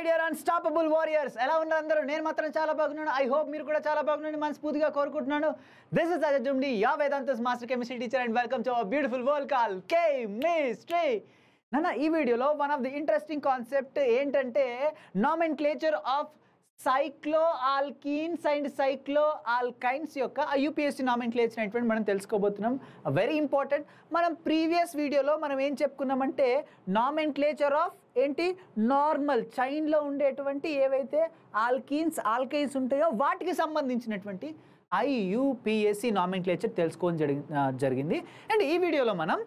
Dear unstoppable warriors, ఎలా ఉన్నారు అందరూ? నేను మాత్రం చాలా బాగున్నాను. ఐ హోప్ మీరు కూడా చాలా బాగున్నారని మనస్ఫూర్తిగా కోరుకుంటున్నాను. దిస్ ఇస్ అజయ్ జుమ్డి, యా Vedantu's master chemistry teacher, and welcome to our beautiful world call chemistry. నాన్న, ఈ వీడియోలో one of the interesting concept ఏంటంటే nomenclature of సైక్లో alkenes and సైక్లో alkynes యొక్క యూపీఎస్సీ నామెన్క్లేచర్ అనేటువంటి మనం తెలుసుకోబోతున్నాం. Very important. మనం ప్రీవియస్ వీడియోలో మనం ఏం చెప్పుకున్నామంటే నామెన్క్లేచర్ ఆఫ్ ఏంటి, నార్మల్ చైన్లో ఉండేటువంటి ఏవైతే ఆల్కీన్స్ ఆల్కైన్స్ ఉంటాయో వాటికి సంబంధించినటువంటి ఐయుపిఎస్సి నామెన్క్లేచర్ తెలుసుకోవడం జరిగింది. అండ్ ఈ వీడియోలో మనం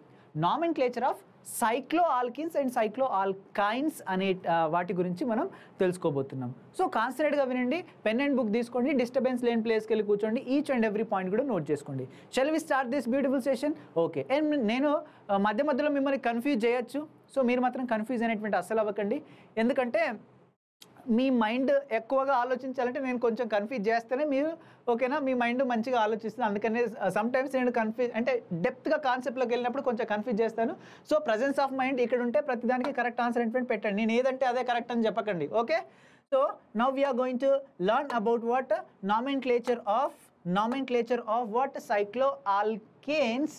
nomenclature of cycloalkenes and సైక్లో alkynes అనే వాటి గురించి మనం తెలుసుకోబోతున్నాం. సో కాన్సన్ట్రేట్గా వినండి, పెన్ అండ్ బుక్ తీసుకోండి, డిస్టర్బెన్స్ లేని ప్లేస్కి వెళ్ళి కూర్చోండి, ఈచ్ అండ్ ఎవ్రీ పాయింట్ కూడా నోట్ చేసుకోండి. Shall we start this beautiful session? Okay. And నేను మధ్య మధ్యలో మిమ్మల్ని కన్ఫ్యూజ్ చేయొచ్చు. సో మీరు మాత్రం కన్ఫ్యూజ్ అనేటువంటి అస్సలు అవ్వకండి, ఎందుకంటే మీ మైండ్ ఎక్కువగా ఆలోచించాలంటే నేను కొంచెం కన్ఫ్యూజ్ చేస్తేనే మీరు ఓకేనా, మీ మైండ్ మంచిగా ఆలోచిస్తుంది. అందుకనే సమ్టైమ్స్ నేను కన్ఫ్యూజ్ అంటే డెప్త్గా కాన్సెప్ట్లోకి వెళ్ళినప్పుడు కొంచెం కన్ఫ్యూజ్ చేస్తాను. సో ప్రజెన్స్ ఆఫ్ మైండ్ ఇక్కడ ఉంటే ప్రతిదానికి కరెక్ట్ ఆన్సర్ ఏంటంటే పెట్టండి, నేను ఏదంటే అదే కరెక్ట్ అని చెప్పకండి. Okay. So now we're going to learn about what nomenclature of what cycloalkanes,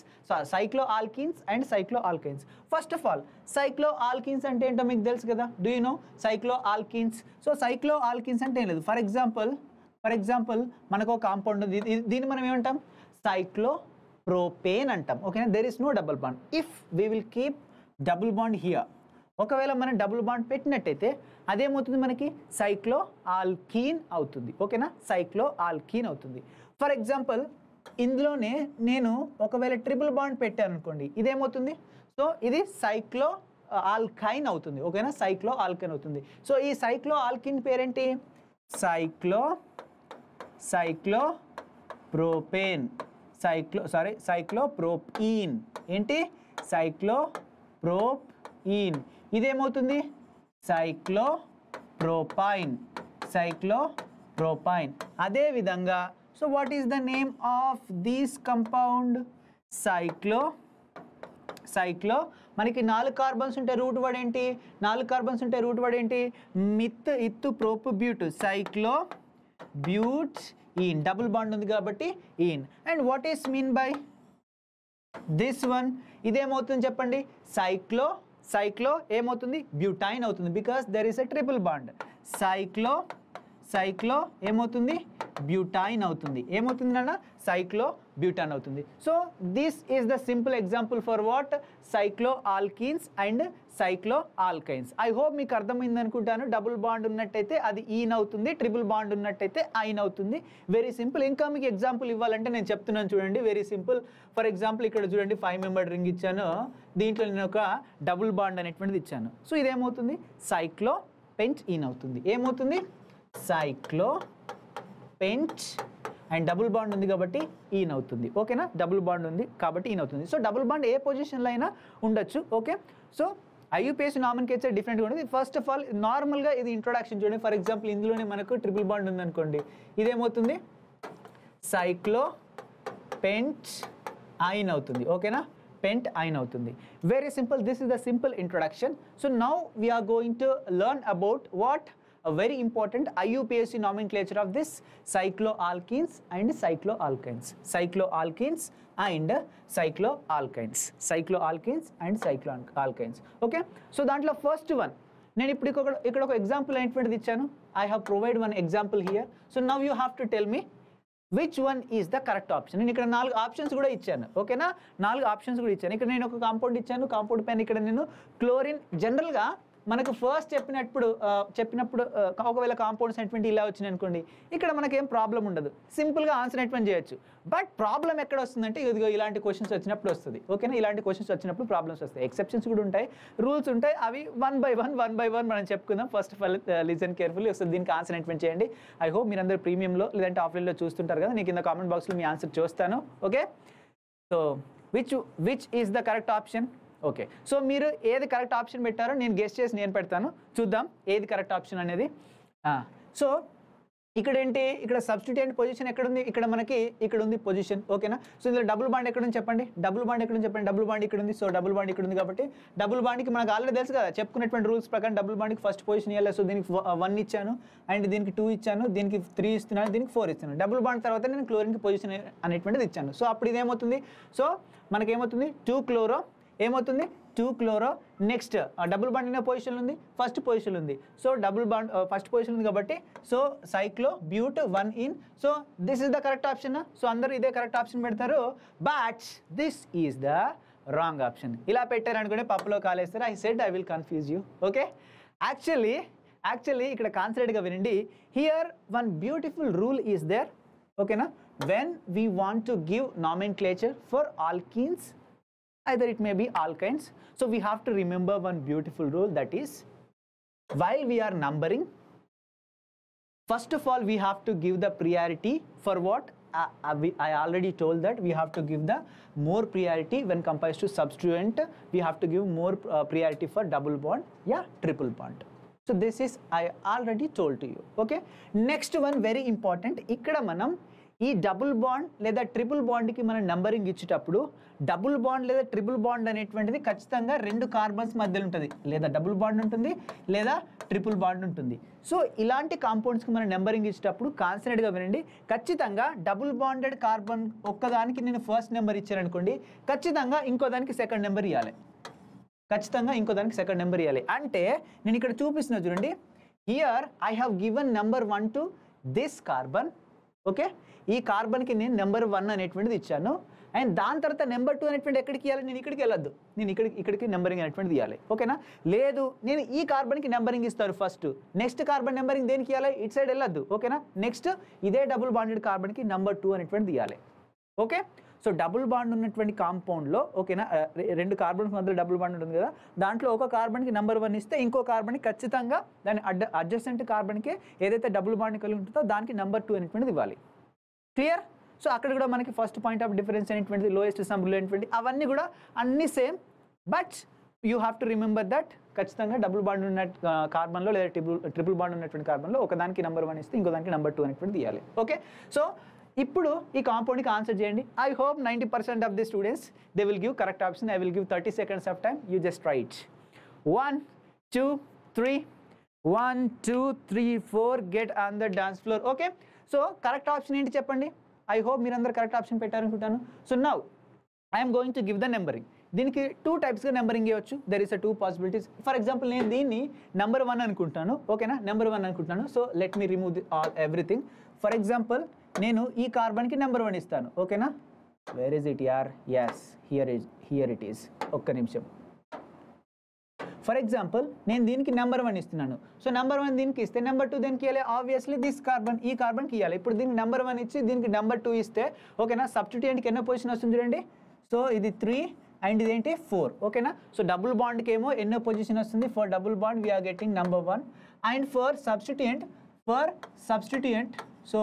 cycloalkenes and cycloalkanes. First of all, cycloalkenes అంటే ఏంటో మీకు తెలుసు కదా. Do you know cycloalkenes? So cycloalkenes అంటే ఏం లేదు. ఫర్ ఎగ్జాంపుల్ మనకు ఒక కాంపౌండ్ ఉంది, దీన్ని మనం ఏమంటాం? సైక్లోప్రోపేన్ అంటాం. ఓకేనా. There is no double bond. If we will keep double bond here, ఒకవేళ మనం డబుల్ బాండ్ పెట్టినట్టయితే అదేమవుతుంది, మనకి సైక్లో ఆల్కీన్ అవుతుంది. ఓకేనా, సైక్లో ఆల్కీన్ అవుతుంది. ఫర్ ఎగ్జాంపుల్ ఇందులోనే నేను ఒకవేళ ట్రిపుల్ బాండ్ పెట్టాను అనుకోండి, ఇదేమవుతుంది? సో ఇది సైక్లో ఆల్కైన్ అవుతుంది. ఓకేనా, సైక్లో ఆల్కైన్ అవుతుంది. సో ఈ సైక్లో ఆల్కీన్ పేరేంటి? సైక్లోప్రోపేన్. సైక్లోప్రోపీన్. ఏంటి? సైక్లోప్రోపీన్. ఇదేమవుతుంది? సైక్లోప్రోపైన్. అదే విధంగా so what is the name of this compound? Cyclo. మనకి 4 కార్బన్స్ ఉంటే రూట్ వర్డ్ ఏంటి? 4 కార్బన్స్ ఉంటే రూట్ వర్డ్ ఏంటి? Meth eth prop but. Cyclo but ene. Double bond ఉంది కాబట్టి ene. And what is mean by this one? ఇదేమవుతుంది చెప్పండి? Cyclo ఏమవుతుంది? బ్యూటైన్ అవుతుంది, because there is a triple bond. Cyclo ఏమవుతుంది? బ్యూటైన్ అవుతుంది. ఏమవుతుంది నాన్న? సైక్లో బ్యూటాన్ అవుతుంది. So this is the simple example for what? Cyclo alkenes and సైక్లో alkynes. I hope మీకు అర్థమైంది అనుకుంటాను. డబుల్ బాండ్ ఉన్నట్టయితే అది ఈన్ అవుతుంది, ట్రిపుల్ బాండ్ ఉన్నట్టయితే ఐన్ అవుతుంది. Very simple. ఇంకా మీకు ఎగ్జాంపుల్ ఇవ్వాలంటే నేను చెప్తున్నాను చూడండి, వెరీ సింపుల్. ఫర్ ఎగ్జాంపుల్ ఇక్కడ చూడండి, 5 మెంబర్డ్ రింగ్ ఇచ్చాను, దీంట్లో నేను ఒక డబుల్ బాండ్ అనేటువంటిది ఇచ్చాను. సో ఇదేమవుతుంది? సైక్లో పెంట్ ఈన్ అవుతుంది. ఏమవుతుంది? సైక్లో పెంట్ అండ్ డబుల్ బాండ్ ఉంది కాబట్టి ఈన్ అవుతుంది. ఓకేనా, డబుల్ బాండ్ ఉంది కాబట్టి ఈన్ అవుతుంది. సో డబుల్ బాండ్ ఏ పొజిషన్లో అయినా ఉండొచ్చు. ఓకే. సో ఐయుపిఎస్సి నామెన్క్లేచర్ డిఫరెంట్గా ఉంటుంది. ఫస్ట్ ఆఫ్ ఆల్ నార్మల్గా ఇది ఇంట్రొడక్షన్ చూడండి. ఫర్ ఎగ్జాంపుల్ ఇందులోనే మనకు ట్రిపుల్ బాండ్ ఉందనుకోండి, ఇదేమవుతుంది? సైక్లో పెంట్ ఐన్ అవుతుంది. ఓకేనా, పెంట్ ఐన్ అవుతుంది. Very simple. This is the simple introduction. So now we're going to learn about what a very important IUPAC nomenclature of this cycloalkenes and cycloalkynes. Okay. So దాంట్లో first one నేను ఇప్పుడు ఇక్కడ ఒక example అనేటువంటిది ఇచ్చాను. I have provided one example here. So now you have to tell me which one is the correct option. నేను ఇక్కడ 4 options కూడా ఇచ్చాను. ఓకేనా, 4 ఆప్షన్స్ కూడా ఇచ్చాను. ఇక్కడ నేను ఒక కాంపౌండ్ ఇచ్చాను, కాంపౌండ్ పైన ఇక్కడ నేను క్లోరిన్. జనరల్గా మనకు ఫస్ట్ చెప్పినప్పుడు ఒకవేళ కాంపౌండ్స్ అనేటువంటి ఇలా వచ్చినాయి అనుకోండి, ఇక్కడ మనకేం ప్రాబ్లం ఉండదు, సింపుల్గా ఆన్సర్ అనేటువంటి చేయొచ్చు. బట్ ప్రాబ్లం ఎక్కడ వస్తుందంటే ఇదిగో ఇలాంటి క్వశ్చన్స్ వచ్చినప్పుడు వస్తుంది. ఓకేనా, ఇలాంటి క్వశ్చన్స్ వచ్చినప్పుడు ప్రాబ్లమ్స్ వస్తాయి. ఎక్సెప్షన్స్ కూడా ఉంటాయి, రూల్స్ ఉంటాయి, అవి వన్ బై వన్ మనం చెప్పుకుందాం. First of all listen carefully. వస్తుంది దీనికి ఆన్సర్ అనేటువంటి చేయండి. ఐ హోప్ మీరు అందరూ ప్రీమియంలో లేదంటే ఆఫ్లైన్లో చూస్తుంటారు కదా, నేను కింద కామెంట్ బాక్స్లో మీ ఆన్సర్ చూస్తాను. Okay. So which is the correct option? Okay. So మీరు ఏది కరెక్ట్ ఆప్షన్ పెట్టారో నేను గెస్ చేసి నేను పెడతాను, చూద్దాం ఏది కరెక్ట్ ఆప్షన్ అనేది. సో ఇక్కడ ఏంటి, ఇక్కడ సబ్స్టిట్యూయెంట్ పొజిషన్ ఎక్కడ ఉంది, ఇక్కడ మనకి ఇక్కడ ఉంది పొజిషన్. ఓకేనా. సో ఇందులో డబుల్ బాండ్ ఎక్కడ ఉంది చెప్పండి, డబుల్ బాండ్ ఎక్కడ ఉంది చెప్పండి, డబుల్ బాండ్ ఇక్కడ ఉంది. సో డబుల్ బాండ్ ఇక్కడ ఉంది కాబట్టి డబుల్ బాండ్కి మనకు ఆల్రెడీ తెలుసు కదా, చెప్పుకున్నటువంటి రూల్స్ ప్రకారం డబుల్ బాండ్కి ఫస్ట్ పొజిషన్ ఇవ్వాలి. సో దీనికి 1 ఇచ్చాను, అండ్ దీనికి 2 ఇచ్చాను, దీనికి 3 ఇస్తున్నాను, దీనికి 4 ఇస్తున్నాను. డబుల్ బాండ్ తర్వాత నేను క్లోరిన్కి పొజిషన్ అనేటువంటిది ఇచ్చాను. సో అప్పుడు ఇదేమవుతుంది, సో మనకేమవుతుంది 2 క్లోరో ఏమవుతుంది 2 క్లోరో. నెక్స్ట్ డబుల్ బాండ్ ఎన్నో పొజిషన్ ఉంది, ఫస్ట్ పొజిషన్ ఉంది. So double bond first position ఉంది కాబట్టి so cyclo బ్యూట్ 1 ene. So this is the correct option. So అందరూ ఇదే కరెక్ట్ ఆప్షన్ పెడతారు, but this is the wrong option. ఇలా పెట్టారనుకుంటే పప్పులో కాలేస్తారు. I said I will confuse you. Okay, actually ఇక్కడ కాన్సెప్ట్గా వినండి. Here one beautiful rule is there. ఓకేనా. When we want to give nomenclature for alkenes, either it may be alkynes, so we have to remember one beautiful rule, that is while we are numbering, first of all we have to give the priority for what I already told that we have to give the more priority when compared to substituent. We have to give more priority for double bond, yeah, triple bond. So this is I already told to you. Okay, next one very important. ikkada manam ఈ double bond లేదా triple బాండ్కి మనం numbering ఇచ్చేటప్పుడు double bond లేదా triple bond అనేటువంటిది ఖచ్చితంగా 2 carbons మధ్యలో ఉంటుంది, లేదా డబుల్ బాండ్ ఉంటుంది లేదా ట్రిపుల్ బాండ్ ఉంటుంది. సో ఇలాంటి కాంపౌండ్స్కి మనం నెంబరింగ్ ఇచ్చేటప్పుడు కాన్సన్ట్రేట్గా వినండి. ఖచ్చితంగా డబుల్ బాండెడ్ కార్బన్ ఒక్కదానికి నేను ఫస్ట్ నెంబర్ ఇచ్చాననుకోండి, ఖచ్చితంగా ఇంకో దానికి సెకండ్ నెంబర్ ఇవ్వాలి. అంటే నేను ఇక్కడ చూపిస్తున్నా చూడండి. Here I have given number 1 to this carbon. Okay, ఈ కార్బన్కి నేను నెంబర్ 1 అనేటువంటిది ఇచ్చాను. అండ్ దాని తర్వాత నెంబర్ 2 అనేటువంటి ఎక్కడికి ఇవ్వాలి, నేను ఇక్కడికి వెళ్ళొద్దు, నేను ఇక్కడికి నెంబరింగ్ అనేటువంటిది ఇవ్వాలి. ఓకేనా. లేదు నేను ఈ కార్బన్కి నెంబరింగ్ ఇస్తాను ఫస్ట్, నెక్స్ట్ కార్బన్ నెంబరింగ్ దేనికి ఇవ్వాలి, ఇటు సైడ్ వెళ్ళొద్దు. ఓకేనా. నెక్స్ట్ ఇదే డబుల్ బాండెడ్ కార్బన్కి నెంబర్ 2 అనేటువంటిది ఇవ్వాలి. ఓకే. సో డబుల్ బాండ్ ఉన్నటువంటి కాంపౌండ్లో ఓకేనా, 2 కార్బన్స్ మధ్యలో డబుల్ బాండ్ ఉంటుంది కదా, దాంట్లో ఒక కార్బన్కి నెంబర్ 1 ఇస్తే ఇంకో కార్బన్కి ఖచ్చితంగా దాని అడ్జసెంట్ కార్బన్కి ఏదైతే డబుల్ బాండ్ కలిగి ఉంటుందో దానికి నెంబర్ 2 అనేటువంటిది ఇవ్వాలి. క్లియర్. సో అక్కడ కూడా మనకి ఫస్ట్ పాయింట్ ఆఫ్ డిఫరెన్స్ అనేటువంటిది, లోయెస్ట్ సమ్ అనేటువంటి అవన్నీ కూడా అన్నీ same, but you have to remember that ఖచ్చితంగా డబుల్ బాండ్ ఉన్న కార్బన్లో లేదా ట్రిపుల్ బాండ్ ఉన్నటువంటి కార్బన్లో ఒకదానికి నెంబర్ 1 ఇస్తే ఇంకో దానికి నెంబర్ 2 అనేటువంటిది ఇవ్వాలి. ఓకే. సో ఇప్పుడు ఈ కాంపౌండ్కి ఆన్సర్ చేయండి. I hope 90% of the students they will give correct option. I will give 30 seconds of time. You just write 1 2 3 1 2 3 4 get on the dance floor. Okay. So correct option ఏంటి చెప్పండి. I hope మీరందరూ correct option పెట్టారనుకుంటాను. So now I'm going to give the numbering. దీనికి 2 typesగా numbering ఇవ్వచ్చు. There is 2 possibilities. For example నేను దీన్ని number 1 అనుకుంటాను. ఓకేనా, నెంబర్ 1 అనుకుంటాను. So let me remove everything. For example నేను ఈ కార్బన్కి నెంబర్ 1 ఇస్తాను. ఓకేనా. వేర్ ఇస్ ఇట్ యార్, ఎస్ హియర్ ఇట్ ఈస్. ఒక్క నిమిషం. ఫర్ ఎగ్జాంపుల్ నేను దీనికి నెంబర్ 1 ఇస్తున్నాను. సో నెంబర్ 1 దీనికి ఇస్తే నెంబర్ 2 దీనికి ఇవ్వాలి. ఆబ్వియస్లీ దిస్ కార్బన్ ఈ కార్బన్కి ఇవ్వాలి. ఇప్పుడు దీనికి నెంబర్ 1 ఇచ్చి దీనికి నెంబర్ 2 ఇస్తే ఓకేనా, సబ్స్టిట్యూయెంట్కి ఎన్నో పొజిషన్ వస్తుంది చూడండి. సో ఇది 3 అండ్ ఇదేంటి 4. ఓకేనా. సో డబుల్ బాండ్కి ఏమో ఎన్నో పొజిషన్ వస్తుంది, for double bond we're getting number 1. And for substituent so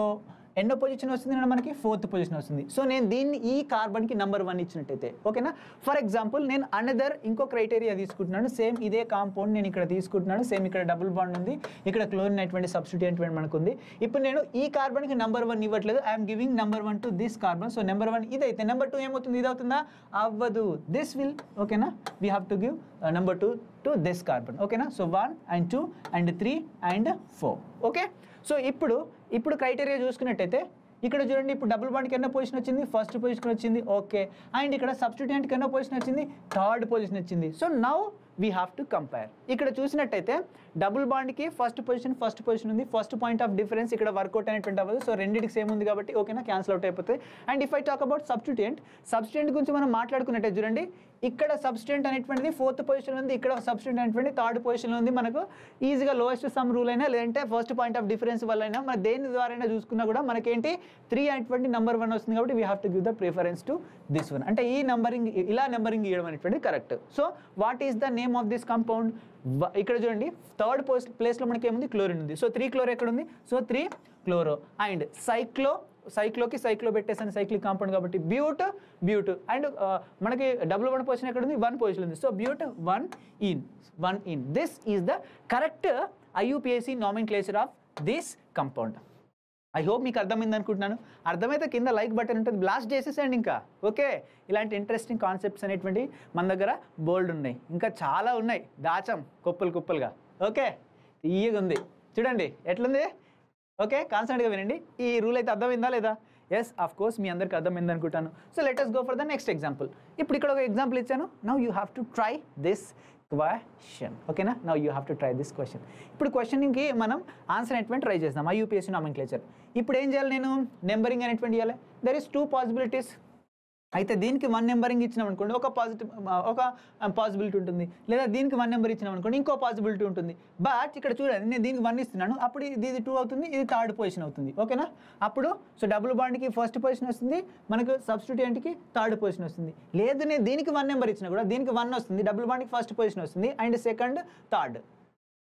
ఎన్నో పొజిషన్ వస్తుంది మనకి, 4th పొజిషన్ వస్తుంది. సో నేను దీన్ని ఈ కార్బన్కి నెంబర్ 1 ఇచ్చినట్టయితే ఓకేనా. ఫర్ ఎగ్జాంపుల్ నేను అనదర్ ఇంకో క్రైటీరియా తీసుకుంటున్నాను. సేమ్ ఇదే కాంపౌండ్ నేను ఇక్కడ తీసుకుంటున్నాను. సేమ్ ఇక్కడ డబుల్ బాండ్ ఉంది, ఇక్కడ క్లోరిన్ అనేటువంటి సబ్స్టిట్యూయెంట్ మనకు ఉంది. ఇప్పుడు నేను ఈ కార్బన్కి నెంబర్ 1 ఇవ్వట్లేదు, I'm giving number 1 to this carbon. So number 1 ఇదైతే నెంబర్ 2 ఏమవుతుంది, ఇది అవుతుందా, అవ్వదు. దిస్ విల్ ఓకేనా, we have to give number 2 to this carbon. ఓకేనా. So 1 and 2 and 3 and 4. Okay. So ఇప్పుడు క్రైటీరియా చూసుకున్నట్టయితే ఇక్కడ చూడండి, ఇప్పుడు డబుల్ బాండ్కి ఎన్నో పొజిషన్ వచ్చింది, ఫస్ట్ పొజిషన్ వచ్చింది. ఓకే. అండ్ ఇక్కడ సబ్స్టిట్యూయెంట్కి ఎన్నో పొజిషన్ వచ్చింది, 3rd పొజిషన్ వచ్చింది. So now we have to compare. ఇక్కడ చూసినట్టయితే డబుల్ బాండ్కి ఫస్ట్ పొజిషన్ ఉంది. ఫస్ట్ పాయింట్ ఆఫ్ డిఫరెన్స్ ఇక్కడ వర్కౌట్ అనేటువంటి అవ్వదు. సో రెండింటికి సేమ్ ఉంది కాబట్టి ఓకేనా, క్యాన్సిల్ అవుట్ అయిపోతుంది. And if I talk about substituent గురించి మనం మాట్లాడుకున్నట్టే చూడండి, ఇక్కడ సబ్స్టిట్యూయెంట్ అనేటువంటిది 4th పొజిషన్ ఉంది, ఇక్కడ సబ్స్టిట్యూయెంట్ అనేటువంటి 3rd పొజిషన్ ఉంది. మనకు ఈజీగా లోయెస్ట్ సమ్ రూల్ అయినా లేదంటే ఫస్ట్ పాయింట్ ఆఫ్ డిఫరెన్స్ వల్ల అయినా మన దేని ద్వారా చూసుకున్నా కూడా మనకేంటి 3 అనేటువంటి నెంబర్ 1 వస్తుంది కాబట్టి we have to give the preference to this one. అంటే ఈ నెంబరింగ్ ఇలా నెంబరింగ్ ఇవ్వడం అనేటువంటిది correct. So what is the name of this compound. ఇక్కడ చూడండి 3rd ప్లేస్లో మనకి ఏముంది, క్లోరిన్ ఉంది. సో 3 క్లోరో ఎక్కడ ఉంది, సో 3 క్లోరో. అండ్ సైక్లోకి సైక్లో పెట్టేసాను, సైక్లిక్ కాంపౌండ్ కాబట్టి బ్యూట్ అండ్ మనకి డబుల్ 1 పొజిషన్ ఎక్కడ ఉంది, 1 పొజిషన్ ఉంది. So బ్యూట్ 1 in. This is the correct IUPAC nomenclature of this compound. I hope మీకు అర్థమైంది అనుకుంటున్నాను. అర్థమైతే కింద లైక్ బటన్ ఉంటుంది, బ్లాస్ట్ చేసేసేయండి ఇంకా. ఓకే, ఇలాంటి ఇంట్రెస్టింగ్ కాన్సెప్ట్స్ అనేటువంటి మన దగ్గర బోల్డ్ ఉన్నాయి, ఇంకా చాలా ఉన్నాయి, దాచం కుప్పలుగా. ఓకే, ఈజీగా ఉంది చూడండి ఎట్లుంది. ఓకే, కాన్సెంట్గా వినండి. ఈ రూల్ అయితే అర్థమైందా లేదా? ఎస్, ఆఫ్ కోర్స్ మీ అందరికి అర్థమైంది అనుకుంటాను. So let us go for the next example. ఇప్పుడు ఇక్కడ ఒక ఎగ్జాంపుల్ ఇచ్చాను. Now you have to try this question. ఓకేనా, now you have to try this question. ఇప్పుడు క్వశ్చన్కి మనం ఆన్సర్ అనేటువంటి ట్రై చేద్దాం. IUPAC nomenclature. ఇప్పుడు ఏం చేయాలి, నేను నెంబరింగ్ అనేటువంటి చేయాలి. There is 2 possibilities. అయితే దీనికి 1 నెంబరింగ్ ఇచ్చినాం అనుకోండి, ఒక పాసిబిలిటీ ఉంటుంది. లేదా దీనికి 1 నెంబర్ ఇచ్చినాం అనుకోండి, ఇంకో పాసిబిలిటీ ఉంటుంది. బట్ ఇక్కడ చూడండి, నేను దీనికి 1 ఇస్తున్నాను, అప్పుడు ఇది 2 అవుతుంది, ఇది 3rd పొజిషన్ అవుతుంది. ఓకేనా, అప్పుడు సో డబుల్ బాండ్కి 1st పొజిషన్ వస్తుంది, మనకు సబ్స్టిట్యూయెంట్కి 3rd పొజిషన్ వస్తుంది. లేదు నేను దీనికి 1 నెంబర్ ఇచ్చినా కూడా దీనికి 1 వస్తుంది, డబుల్ బాండ్కి 1st పొజిషన్ వస్తుంది, అండ్ 2nd 3rd.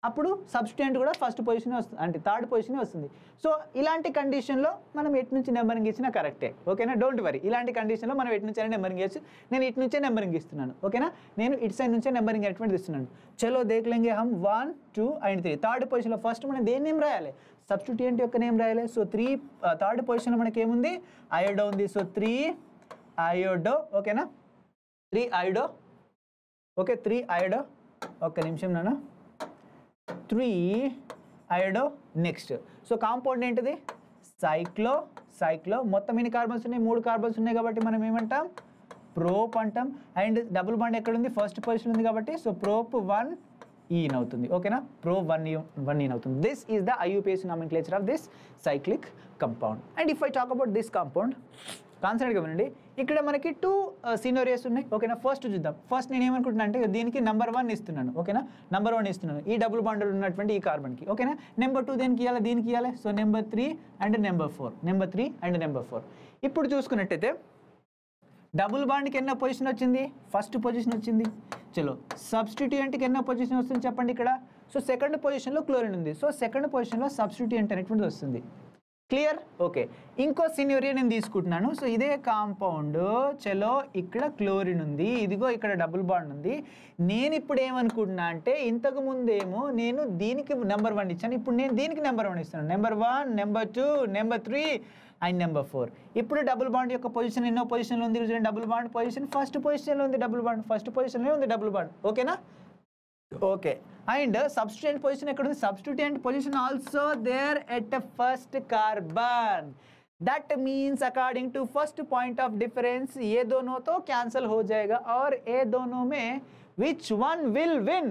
అప్పుడు సబ్స్టిట్యూయెంట్ కూడా 1st పొజిషన్ వస్తుంది, అంటే 3rd పొజిషన్ వస్తుంది. సో ఇలాంటి కండిషన్లో మనం ఎటు నుంచి నెంబరింగ్ ఇచ్చినా కరెక్టే. ఓకేనా, డోంట్ వరీ. ఇలాంటి కండిషన్లో మనం ఎటు నుంచైనా నెంబరింగ్ ఇవ్వచ్చు. నేను ఇటు నుంచే నెంబరింగ్ ఇస్తున్నాను. ఓకేనా, నేను ఇటు సైడ్ నుంచే నెంబరింగ్ అనేటువంటి ఇస్తున్నాను. చలో దేఖ్లేంగే హమ్ 1 2 అండ్ 3. 3rd పొజిషన్లో ఫస్ట్ మనం దేని నేమ్ రాయాలి, సబ్స్టిట్యూయెంట్ యొక్క నేమ్ రాయాలి. సో 3rd పొజిషన్లో మనకి ఏముంది, అయోడో ఉంది. So 3 iodo. ఓకేనా, 3 అయోడో. Okay, 3 iodo. ఒక్క నిమిషం నాన్న, 3 అయోడో. నెక్స్ట్ సో కాంపౌండ్ ఏంటిది, సైక్లో. మొత్తం ఎన్ని కార్బన్స్ ఉన్నాయి, 3 కార్బన్స్ ఉన్నాయి కాబట్టి మనం ఏమంటాం, ప్రోప్ అంటాం. అండ్ డబుల్ బాండ్ ఎక్కడ ఉంది, 1st పొజిషన్ ఉంది కాబట్టి సో ప్రోప్ 1 ఈన్ అవుతుంది. ఓకేనా, ప్రోప్ 1 ఈన్ అవుతుంది. This is the IUPAC nomenclature of this cyclic compound. And if I talk about this compound, కాన్సెప్ట్గా వినండి. ఇక్కడ మనకి 2 సినారియోస్ ఉన్నాయి. ఓకేనా, ఫస్ట్ చూద్దాం. ఫస్ట్ నేను ఏమనుకుంటున్నా అంటే దీనికి నెంబర్ 1 ఇస్తున్నాను. ఓకేనా, నెంబర్ 1 ఇస్తున్నాను ఈ డబుల్ బాండ్ ఉన్నటువంటి ఈ కార్బన్కి. ఓకేనా, నెంబర్ 2 దేనికి ఇవ్వాలి, దీనికి ఇవ్వాలి. So number 3 and number 4. ఇప్పుడు చూసుకున్నట్టయితే డబుల్ బాండ్కి ఎన్నో పొజిషన్ వచ్చింది, 1st పొజిషన్ వచ్చింది. చలో సబ్స్టిట్యూయెంట్కి ఎన్నో పొజిషన్ వస్తుంది చెప్పండి ఇక్కడ. సో 2nd పొజిషన్లో క్లోరిన్ ఉంది. సో 2nd పొజిషన్లో సబ్స్టిట్యూయెంట్ అనేటువంటిది వస్తుంది. క్లియర్? ఓకే, ఇంకో సినారియో నేను తీసుకుంటున్నాను. సో ఇదే కాంపౌండ్, చలో ఇక్కడ క్లోరిన్ ఉంది, ఇదిగో ఇక్కడ డబుల్ బాండ్ ఉంది. నేను ఇప్పుడు ఏమనుకుంటున్నా అంటే ఇంతకు ముందేమో నేను దీనికి నెంబర్ 1 ఇచ్చాను, ఇప్పుడు నేను దీనికి నెంబర్ 1 ఇస్తాను. Number 1, number 2, number 3 and number 4. ఇప్పుడు డబుల్ బాండ్ యొక్క పొజిషన్ ఎన్నో పొజిషన్లో ఉంది, డబుల్ బాండ్ పొజిషన్ 1st పొజిషన్లో ఉంది. డబుల్ బాండ్ 1st పొజిషన్లో ఉంది డబుల్ బాండ్. ఓకేనా, ఓకే. అండ్ సబ్స్టిట్యూయెంట్ పొజిషన్ ఎక్కడ ఉంది, substituent position also there at 1st carbon. That means according to 1st point of difference ये दोनों तो कैंसिल हो जाएगा और ये दोनों में which one will win,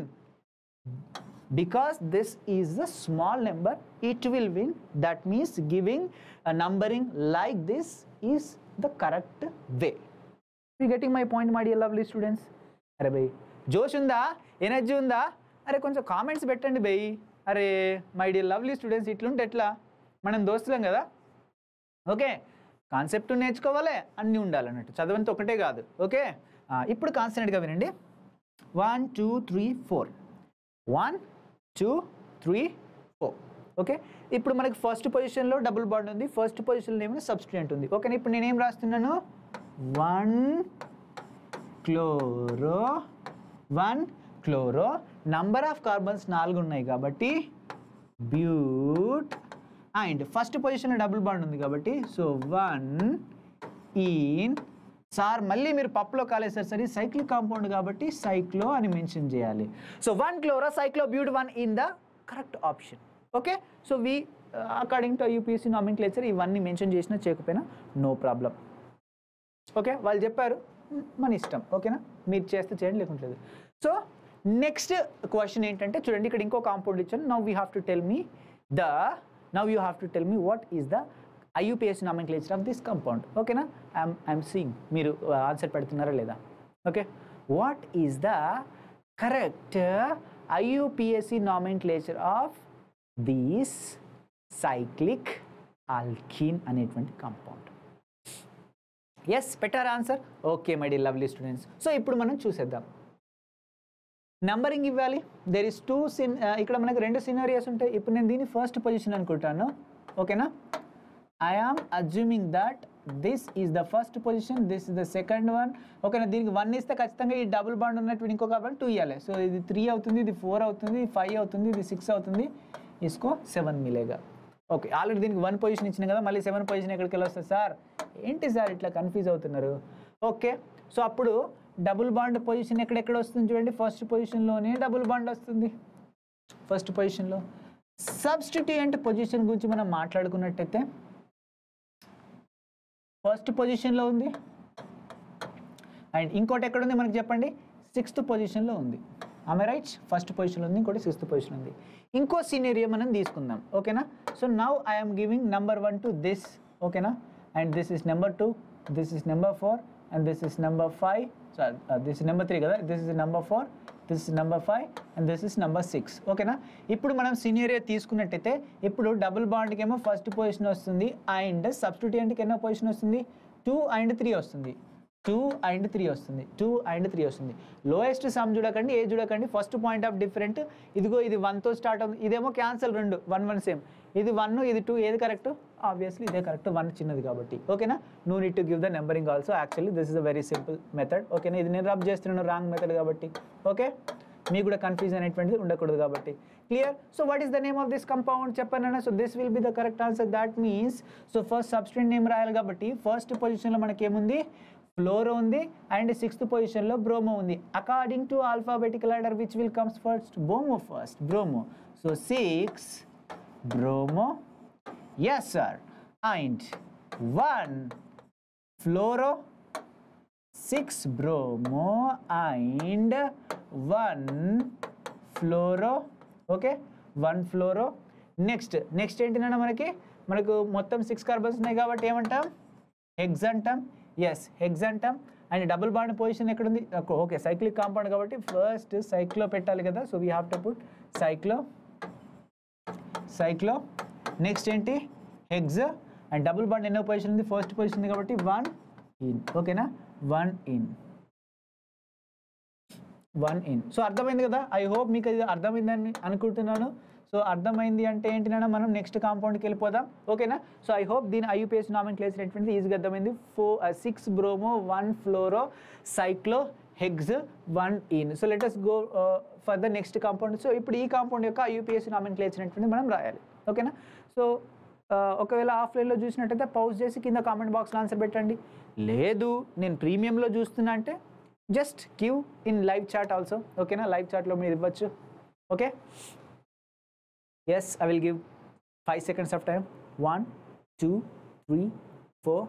because this is a small number it will win. That means giving a numbering like this is the correct way. You getting my point, my dear lovely students? अरे भाई जोश ఉందా, energy ఉందా? అరే కొంచెం comments పెట్టండి by. అరే my dear lovely students, ఇట్లుంటే ఎట్లా, మనం దోస్తులం కదా. ఓకే, కాన్సెప్ట్ నేర్చుకోవాలి, అన్నీ ఉండాలన్నట్టు, చదవంతో ఒకటే కాదు. ఓకే, ఇప్పుడు కాన్సెప్ట్గా వినండి. 1 2 3 4 1 2 3 4. ఓకే, ఇప్పుడు మనకి 1st పొజిషన్లో డబుల్ బాండ్ ఉంది, 1st పొజిషన్లో ఏమైనా సబ్స్టిట్యూయెంట్ ఉంది. ఓకే, ఇప్పుడు నేనేం రాస్తున్నాను, 1 chloro 1 chloro. Number of carbons 4 ఉన్నాయి కాబట్టి బ్యూట్. అండ్ 1st పొజిషన్లో డబుల్ బాండ్ ఉంది కాబట్టి సో 1 ఈన్. సార్ మళ్ళీ మీరు పప్పులో కాలేసారు సరే, సైక్లిక్ కాంపౌండ్ కాబట్టి సైక్లో అని మెన్షన్ చేయాలి. So 1 chloro సైక్లో బ్యూట్ 1 ene the correct option. Okay, so we according to IUPAC nomenclature ఇవన్నీ మెన్షన్ చేసినా చేయకపోయినా నో ప్రాబ్లం. ఓకే, వాళ్ళు చెప్పారు, మన ఇష్టం. ఓకేనా, మీరు చేస్తే చేయండి, లేకుంటలేదు. సో నెక్స్ట్ క్వశ్చన్ ఏంటంటే చూడండి, ఇక్కడ ఇంకో కాంపౌండ్ ఇచ్చాను. Now you have to tell me what is the IUPAC nomenclature of this compound. ఓకేనా, ఐఎమ్ సీయింగ్ మీరు ఆన్సర్ పెడుతున్నారా లేదా. Okay, what is the correct IUPAC nomenclature of this cyclic alkyne అనేటువంటి కాంపౌండ్. ఎస్, పెట్టారా answer? Okay my dear lovely students, so ఇప్పుడు మనం చూసేద్దాం. Numbering ఇవ్వాలి. దెర్ ఇస్ 2 ఇక్కడ మనకు 2 సినారియోస్ ఉంటాయి. ఇప్పుడు నేను దీన్ని 1st పొజిషన్ అనుకుంటాను. ఓకేనా, I am assuming that this is the 1st position, this is the 2nd one. ఓకేనా, దీనికి 1 ఇస్తే ఖచ్చితంగా ఈ డబుల్ బాండ్ ఉన్నటువంటి ఇంకో కార్బన్ 2 ఇవ్వాలి. సో ఇది 3 అవుతుంది, ఇది 4 అవుతుంది, ఇది 5 అవుతుంది, ఇది 6 అవుతుంది, ఇస్కో 7 మిలేగా. ఓకే, ఆల్రెడీ దీనికి 1 పొజిషన్ ఇచ్చిన కదా, మళ్ళీ 7 పొజిషన్ ఎక్కడికి వెళ్ళి వస్తుంది సార్? ఏంటి సార్ ఇట్లా కన్ఫ్యూజ్ అవుతున్నారు? ఓకే, సో అప్పుడు డబుల్ బాండ్ పొజిషన్ ఎక్కడెక్కడ వస్తుంది చూడండి. ఫస్ట్ పొజిషన్లోనే డబుల్ బాండ్ వస్తుంది. ఫస్ట్ పొజిషన్లో సబ్స్టిట్యూయెంట్ పొజిషన్ గురించి మనం మాట్లాడుకున్నట్టయితే ఫస్ట్ పొజిషన్లో ఉంది. అండ్ ఇంకోటి ఎక్కడ ఉంది మనకి చెప్పండి? 6th పొజిషన్లో ఉంది. ఆమె రైట్? ఫస్ట్ పొజిషన్లో ఉంది, ఇంకోటి 6th పొజిషన్ ఉంది. ఇంకో సినారియో మనం తీసుకుందాం. ఓకేనా? So now I'm giving number 1 to this. ఓకేనా? And this is number 2, this is number 4, and this is number 5. So this is number 3 కదా, this is number 4, this is number 5, and this is number 6. ఓకేనా? ఇప్పుడు మనం scenario తీసుకున్నట్టయితే ఇప్పుడు double బాండ్కి ఏమో first position వస్తుంది, and సబ్స్టిట్యూయెంట్కి ఎన్నో పొజిషన్ వస్తుంది? 2 and 3 వస్తుంది. 2 and 3 వస్తుంది. 2 and 3 వస్తుంది. లోయెస్ట్ సమ్ చూడకండి, ఏ చూడకండి. First point of different. ఇదిగో ఇది 1తో స్టార్ట్ అవుతుంది, ఇదేమో క్యాన్సల్, 2 1 1 సేమ్. ఇది 1, ఇది 2, ఏది కరెక్ట్? ఆబ్వియస్లీ ఇదే కరెక్ట్, 1 చిన్నది కాబట్టి. ఓకేనా? No need to give the numbering also. Actually this is a very simple method. ఓకేనా? ఇది నేను రబ్ చేస్తున్నాను రాంగ్ మెథడ్ కాబట్టి. ఓకే, మీకు కూడా కన్ఫ్యూజన్ అనేటువంటిది ఉండకూడదు కాబట్టి. Clear? So what is the name of this compound చెప్పానన్నా? So this will be the correct answer. That means so first substituent name రాయాలి కాబట్టి ఫస్ట్ పొజిషన్లో మనకి ఏముంది? ఫ్లోరో ఉంది, అండ్ 6th పొజిషన్లో బ్రోమో ఉంది. According to alphabetical order which will comes first? Bromo first. Bromo. So 6 bromo, yes sir, and 1 fluoro, 6 bromo and 1 fluoro. Okay, 1 fluoro. Next ఏంటినా మనకు మొత్తం 6 కార్బన్స్ ఉన్నాయి కాబట్టి ఏమంటాం? హెగ్స్ అంటాం. ఎస్, హెగ్స్ అంటాం. అండ్ డబుల్ బాండ్ పొజిషన్ ఎక్కడుంది? Okay, cyclic compound కాబట్టి ఫస్ట్ సైక్లో పెట్టాలి కదా. So we have to put cyclo. Next ఏంటి? హెగ్స్. అండ్ డబుల్ బాండ్ ఎన్నో పొజిషన్ ఉంది? ఫస్ట్ పొజిషన్ ఉంది కాబట్టి 1 in. ఓకేనా? 1 in. సో అర్థమైంది కదా? ఐ హోప్ మీకు అది అర్థమైందని అనుకుంటున్నాను. సో అర్థమైంది అంటే ఏంటినా మనం నెక్స్ట్ కాంపౌండ్కి వెళ్ళిపోదాం. ఓకేనా? సో ఐ హోప్ దీని ఐయుపిఎస్ నామెన్క్లేచర్ ఏంటంటే ఈజీగా అర్థమైంది. 6 bromo, 1 ఫ్లోరో, సైక్లో, eggs, 1 in. So let us go for the next compound. So ఇప్పుడు ఈ కాంపౌండ్ యొక్క ఐయుపిఎస్ నామెన్క్లేచర్ ఏంటంటే మనం రాయాలి. ఓకేనా? సో ఒకవేళ ఆఫ్లైన్లో చూసినట్టయితే పౌజ్ చేసి కింద కామెంట్ బాక్స్లో ఆన్సర్ పెట్టండి. లేదు నేను ప్రీమియంలో చూస్తున్నా అంటే just give in live chat also. ఓకేనా? లైవ్ చాట్లో మీరు ఇవ్వచ్చు. Okay, yes, I will give 5 seconds of time. 1 2 3 4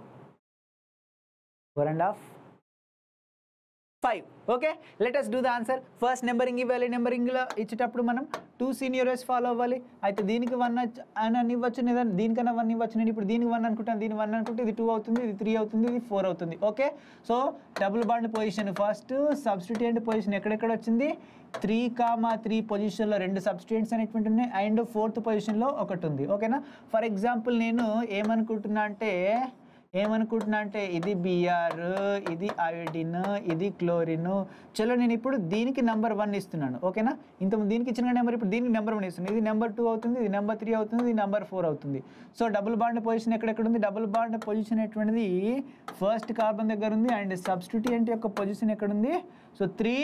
4.5 5. Okay, let us do the answer. First numbering ఇవ్వాలి. నెంబరింగ్లో ఇచ్చేటప్పుడు మనం 2 scenarios ఫాలో అవ్వాలి. అయితే దీనికి 1 అని ఇవ్వచ్చు, లేదా దీనికన్నా 1 ఇవ్వచ్చు. నేను ఇప్పుడు దీనికి 1 అనుకుంటాను, దీని 1 అనుకుంటే ఇది 2 అవుతుంది, ఇది 3 అవుతుంది, ఇది 4 అవుతుంది. Okay, so double bond position first, substituent position ఎక్కడెక్కడ వచ్చింది? 3,3 పొజిషన్లో 2 సబ్స్టిట్యూయెంట్స్ అనేటువంటి ఉన్నాయి, అండ్ 4th పొజిషన్లో ఒకటి ఉంది. ఓకేనా? ఫర్ ఎగ్జాంపుల్ నేను ఏమనుకుంటున్నా అంటే ఇది బిఆర్, ఇది అయోడిన్, ఇది క్లోరిన్. చలో నేను ఇప్పుడు దీనికి నెంబర్ 1 ఇస్తున్నాను. ఓకేనా? ఇంతకు దీనికి ఇచ్చిన నెంబర్ ఇప్పుడు దీనికి నెంబర్ 1 ఇస్తున్నాను. ఇది నెంబర్ 2 అవుతుంది, ఇది నెంబర్ 3 అవుతుంది, ఇది నెంబర్ 4 అవుతుంది. సో డబుల్ బాండ్ పొజిషన్ ఎక్కడెక్కడ ఉంది? డబుల్ బాండ్ పొజిషన్ ఎటువంటిది? ఫస్ట్ కార్బన్ దగ్గర ఉంది. అండ్ సబ్స్టిట్యూయెంట్ యొక్క పొజిషన్ ఎక్కడుంది? సో 3,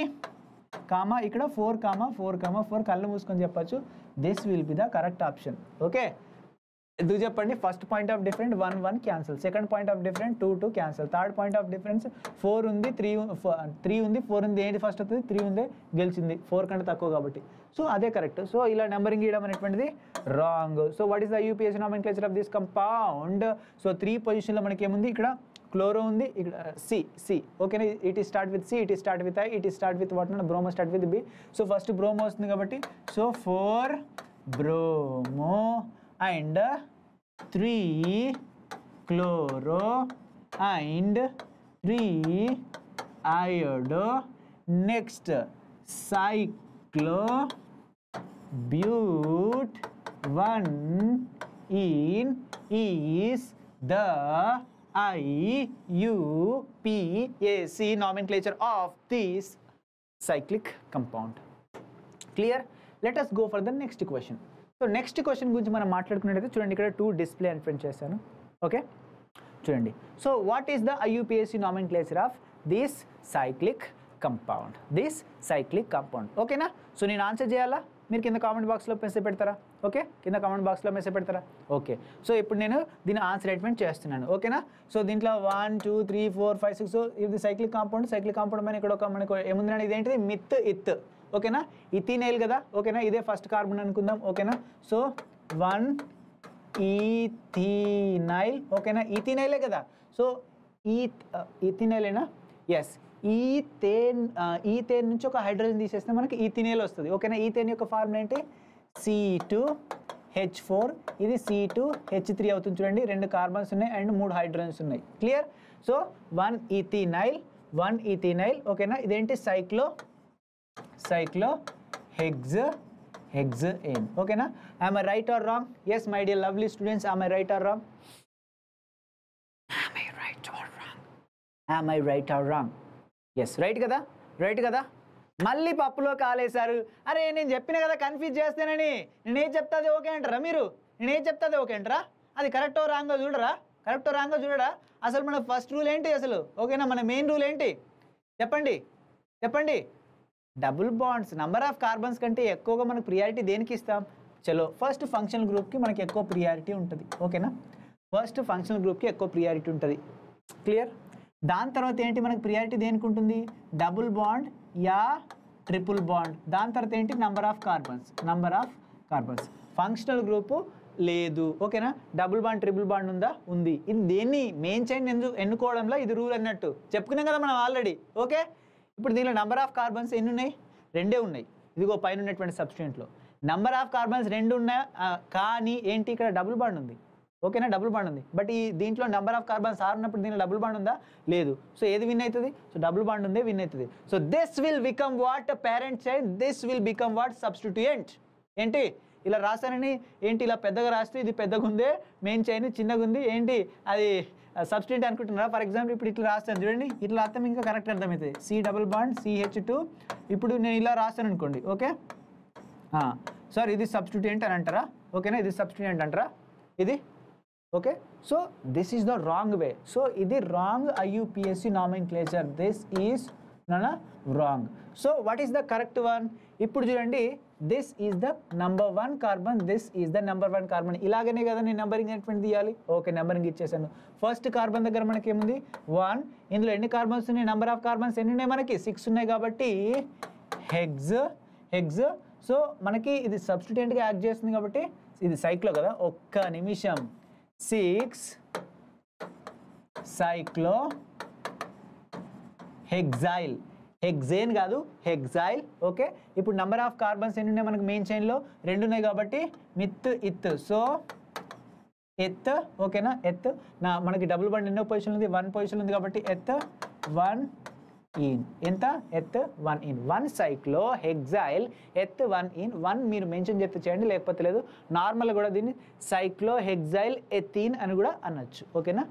ఇక్కడ 4, కళ్ళు మూసుకొని చెప్పచ్చు. This will be the correct option. Okay, ఎందుకు చెప్పండి? First point of different 1 1 cancel, second point of different 2 2 cancel, third point of difference 4 ఉంది, 3 ఉంది, 4 ఉంది. ఏంటి ఫస్ట్ అవుతుంది? 3 ఉంది, గెలిచింది. 4 కంటే తక్కువ కాబట్టి సో అదే కరెక్ట్. సో ఇలా నెంబరింగ్ ఇవ్వడం అనేటువంటిది wrong. So what is the IUPS nomenclature of this compound? So 3 పొజిషన్లో మనకి ఏముంది? ఇక్కడ క్లోరో ఉంది, ఇక్కడ సి. ఓకేనా? It is start with C, it is start with I, it is start with what? Bromo start with B. So first bromo వస్తుంది కాబట్టి so 4 bromo and 3 chloro and 3 iodo. Next cyclo but 1 in is the IUPAC nomenclature of this cyclic compound. Clear? Let us go for the next question. So next question గురించి మనం మాట్లాడుకున్నట్టయితే చూడండి, ఇక్కడ 2 display అని print చేశాను. Okay, చూడండి. So what is the ఐయుపిఎస్సి nomenclature of this cyclic compound? ఓకేనా? So నేను answer చేయాలా? మీరు కింద కామెంట్ బాక్స్లో మెసేజ్ పెడతారా? ఓకే కింద కామెంట్ బాక్స్లో మెసేజ్ పెడతారా ఓకే సో ఇప్పుడు నేను దీని ఆన్సర్ స్టేట్మెంట్ చేస్తున్నాను ఓకేనా సో దీంట్లో 1 2 3 4 5 6 సో ఇది సైక్లిక్ కాంపౌండ్ పైన ఇక్కడ ఒక మనకు ఏముందంటే ఇదేంటిది మిత్ ఇత్ ఓకేనా ఇథినైల్ కదా ఓకేనా ఇదే ఫస్ట్ కార్బన్ అనుకుందాం ఓకేనా సో 1 ఈథినైల్ ఓకేనా ఈథినైలే కదా సో ఈథినైలేనా ఎస్ ఈథేన్ నుంచి ఒక హైడ్రోజన్ తీసేస్తే మనకి ఈథినైల్ వస్తుంది ఓకేనా ఈథేన్ యొక్క ఫార్ములా ఏంటి C2H4 ఇది C2H3 అవుతుంది చూడండి 2 కార్బన్స్ ఉన్నాయి అండ్ 3 హైడ్రోజన్స్ ఉన్నాయి క్లియర్ సో 1 ఈథినైల్ ఓకేనా ఇదేంటి సైక్లో హెక్సేన్ ఓకేనా am I right or wrong yes my dear lovely students am I right or wrong yes right కదా మళ్ళీ పప్పులో కాలేశారు అరే నేను చెప్పిన కదా కన్ఫ్యూజ్ చేస్తానని నేనేం చెప్తాది ఓకే అంటారా మీరు నేనేం చెప్తాది ఓకే అంటారా అది కరెక్టో రాంగో చూడరా అసలు మన ఫస్ట్ రూల్ ఏంటి అసలు ఓకేనా మన మెయిన్ రూల్ ఏంటి చెప్పండి double bonds number of carbons కంటే ఎక్కువగా మనకు ప్రియారిటీ దేనికి ఇస్తాం చలో ఫస్ట్ ఫంక్షనల్ గ్రూప్కి మనకి ఎక్కువ ప్రియారిటీ ఉంటుంది ఓకేనా ఫస్ట్ ఫంక్షనల్ గ్రూప్కి ఎక్కువ ప్రియారిటీ ఉంటుంది క్లియర్ దాని తర్వాత ఏంటి మనకు ప్రియారిటీ దేనికి ఉంటుంది డబుల్ బాండ్ యా ట్రిపుల్ బాండ్ దాని తర్వాత ఏంటి number of carbons functional group లేదు ఓకేనా డబుల్ బాండ్ ట్రిపుల్ బాండ్ ఉందా ఉంది ఇది దేన్ని మెయిన్ చైన్ ఎన్నుకోవడంలో ఇది రూల్ అన్నట్టు చెప్పుకున్నాం కదా మనం ఆల్రెడీ ఓకే ఇప్పుడు దీనిలో నంబర్ ఆఫ్ కార్బన్స్ ఎన్ని ఉన్నాయి 2 ఉన్నాయి ఇదిగో పైన ఉన్నటువంటి సబ్స్టిట్యూయెంట్లో నంబర్ ఆఫ్ కార్బన్స్ 2 ఉన్నాయి కానీ ఏంటి ఇక్కడ డబుల్ బాండ్ ఉంది ఓకేనా డబుల్ బాండ్ ఉంది బట్ ఈ దీంట్లో నెంబర్ ఆఫ్ కార్బన్స్ 6 ఉన్నప్పుడు దీనిలో డబుల్ బాండ్ ఉందా లేదు సో ఏది విన్ అవుతుంది సో డబుల్ బాండ్ ఉందే విన్ అవుతుంది so this will become what parent chain this will become what substituent ఏంటి ఇలా రాస్తానని ఏంటి ఇలా పెద్దగా రాస్తే ఇది పెద్దగా ఉందే మెయిన్ చైన్ చిన్నగా ఉంది ఏంటి అది సబ్స్టిట్యూయెంట్ అనుకుంటున్నారా ఫర్ ఎగ్జాంపుల్ ఇప్పుడు ఇట్లా రాస్తాను చూడండి ఇట్లా రాస్తే ఇంకా కరెక్ట్ అర్థమవుతుంది సి డబుల్ బాండ్ CH2 ఇప్పుడు నేను ఇలా రాస్తాను అనుకోండి ఓకే సార్ ఇది సబ్స్టిట్యూయెంట్ అని అంటారా ఓకేనా ఇది సబ్స్టిట్యూయెంట్ అంటారా ఇది okay so this is the wrong way so ఇది wrong IUPAC nomenclature this is wrong so what is the correct one ఇప్పుడు చూడండి this is the number 1 carbon this is the number 1 carbon ఇలాగనే కదా నేను numbering అనేటువంటి తీయాలి okay numbering ఇచ్చేసాను first carbon దగ్గర మనకి ఏముంది 1 ఇందులో ఎన్ని కార్బన్స్ ఉన్నాయి నంబర్ ఆఫ్ కార్బన్స్ ఎన్ని ఉన్నాయి మనకి 6 ఉన్నాయి కాబట్టి హెగ్జ్ సో మనకి ఇది సబ్స్టిట్యూయెంట్గా యాక్ట్ చేస్తుంది కాబట్టి ఇది సైక్లో కదా ఒక్క నిమిషం 6 సైక్లో హెక్సేన్ కాదు హెక్సైల్ ఓకే ఇప్పుడు నంబర్ ఆఫ్ కార్బన్స్ ఎన్ని ఉన్నాయి మనకు మెయిన్ చైన్లో 2 ఉన్నాయి కాబట్టి మిత్ ఇత్ సో ఎత్ ఓకేనా ఎత్ మనకి డబుల్ బాండ్ ఎన్నో పొజిషన్ ఉంది 1 పొజిషన్ ఉంది కాబట్టి ఎత్ 1 ఇన్ ఎంత ఎత్ 1 ఇన్ 1 సైక్లో హెక్సైల్ ఎత్ 1 ఇన్ 1 మీరు మెన్షన్ చేస్తే చేయండి లేకపోతే లేదు నార్మల్గా కూడా దీన్ని సైక్లో హెక్సైల్ ఎథీన్ అని కూడా అనొచ్చు ఓకేనా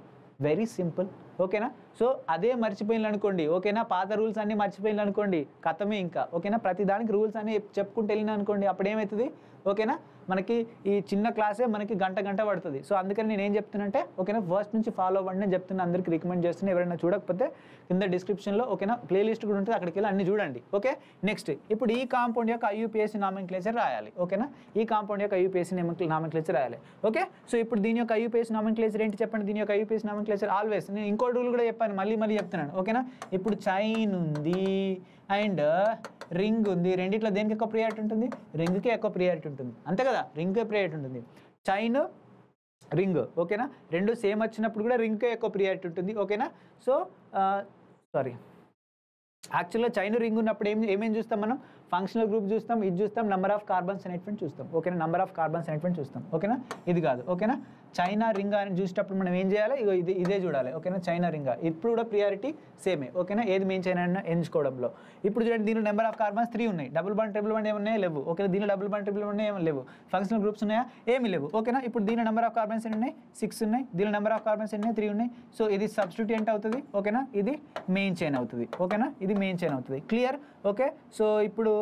వెరీ సింపుల్ ఓకేనా సో అదే మర్చిపోయింది అనుకోండి ఓకేనా పాత రూల్స్ అన్నీ మర్చిపోయింది అనుకోండి కథమే ఇంకా ఓకేనా ప్రతి దానికి రూల్స్ అన్నీ చెప్పుకుంటూ వెళ్ళిన అనుకోండి అప్పుడు ఏమవుతుంది ఓకేనా మనకి ఈ చిన్న క్లాసే మనకి గంట పడుతుంది సో అందుకని నేను ఏం చెప్తున్నానంటే ఓకేనా ఫస్ట్ నుంచి ఫాలో అవ్వండి నేను చెప్తున్నా అందరికి రికమెండ్ చేస్తున్నా ఎవరైనా చూడకపోతే కింద డిస్క్రిప్షన్లో ఓకేనా ప్లేలిస్ట్ కూడా ఉంటుంది అక్కడికి వెళ్ళి అన్ని చూడండి ఓకే నెక్స్ట్ ఇప్పుడు ఈ కాంపౌండ్ యొక్క ఐయుపిఎస్సి నామెన్క్లేచర్ రాయాలి ఓకేనా ఈ కాంపౌండ్ యొక్క ఐయుపిఎస్సి నామెన్క్లేచర్ రాయాలి ఓకే సో ఇప్పుడు దీని యొక్క ఐయుపిఎస్సి నామెన్క్లేచర్ ఏంటి చెప్పండి దీని యొక్క ఐయుపిఎస్సి నామెన్క్లేచర్ ఆల్వేస్ నేను ఇంకో రూల్ కూడా చెప్పాను మళ్ళీ చెప్తున్నాను ఓకేనా ఇప్పుడు చైన్ ఉంది అండ్ రింగ్ ఉంది రెండిట్లో దేనికి ఎక్కువ ప్రియారిటీ ఉంటుంది రింగ్కే ఎక్కువ ప్రియారిటీ ఉంటుంది అంతే కదా రింగ్కే ప్రియారిటీ ఉంటుంది చైన్ రింగ్ ఓకేనా రెండు సేమ్ వచ్చినప్పుడు కూడా రింగ్కే ఎక్కువ ప్రియారిటీ ఉంటుంది ఓకేనా సో సారీ యాక్చువల్గా చైన్ రింగ్ ఉన్నప్పుడు ఏమేమి చూస్తాం మనం ఫంక్షనల్ గ్రూప్ చూస్తాం ఇది చూస్తాం నెంబర్ ఆఫ్ కార్బన్స్ అనేటువంటి చూస్తాం ఓకేనా నెంబర్ ఆఫ్ కార్బన్స్ అనేటువంటి చూస్తాం ఓకేనా ఇది కాదు ఓకేనా చైనా రింగ్ అని చూసేటప్పుడు మనం ఏం చేయాలి ఇగో ఇదే చూడాలి ఓకేనా చైనా రింగ్ ఇప్పుడు కూడా ప్రియారిటీ సేమే ఓకేనా ఏది మెయిన్ చైనా ఎంచుకోవడంలో ఇప్పుడు చూడండి దీనిలో నెంబర్ ఆఫ్ కార్బన్స్ 3 ఉన్నాయి డబుల్ బాండ్ ట్రిపుల్ బాండ్ ఏమన్నాయి లేవు ఓకేనా దీనిలో డబుల్ బాండ్ ట్రిపుల్ బాండ్ ఏమీ లేవు ఫంక్షనల్ గ్రూప్స్ ఉన్నాయా ఏమీ లేవు ఓకేనా ఇప్పుడు దీనిలో నెంబర్ ఆఫ్ కార్బన్స్ ఎన్ని ఉన్నాయి 6 ఉన్నాయి దీనిలో నెంబర్ ఆఫ్ కార్బన్స్ ఎన్ని 3 ఉన్నాయి సో ఇది సబ్స్టిట్యూయెంట్ అవుతుంది ఓకేనా ఇది మెయిన్ చైన్ అవుతుంది ఓకేనా ఇది మెయిన్ చైన్ అవుతుంది క్లియర్ ఓకే సో ఇప్పుడు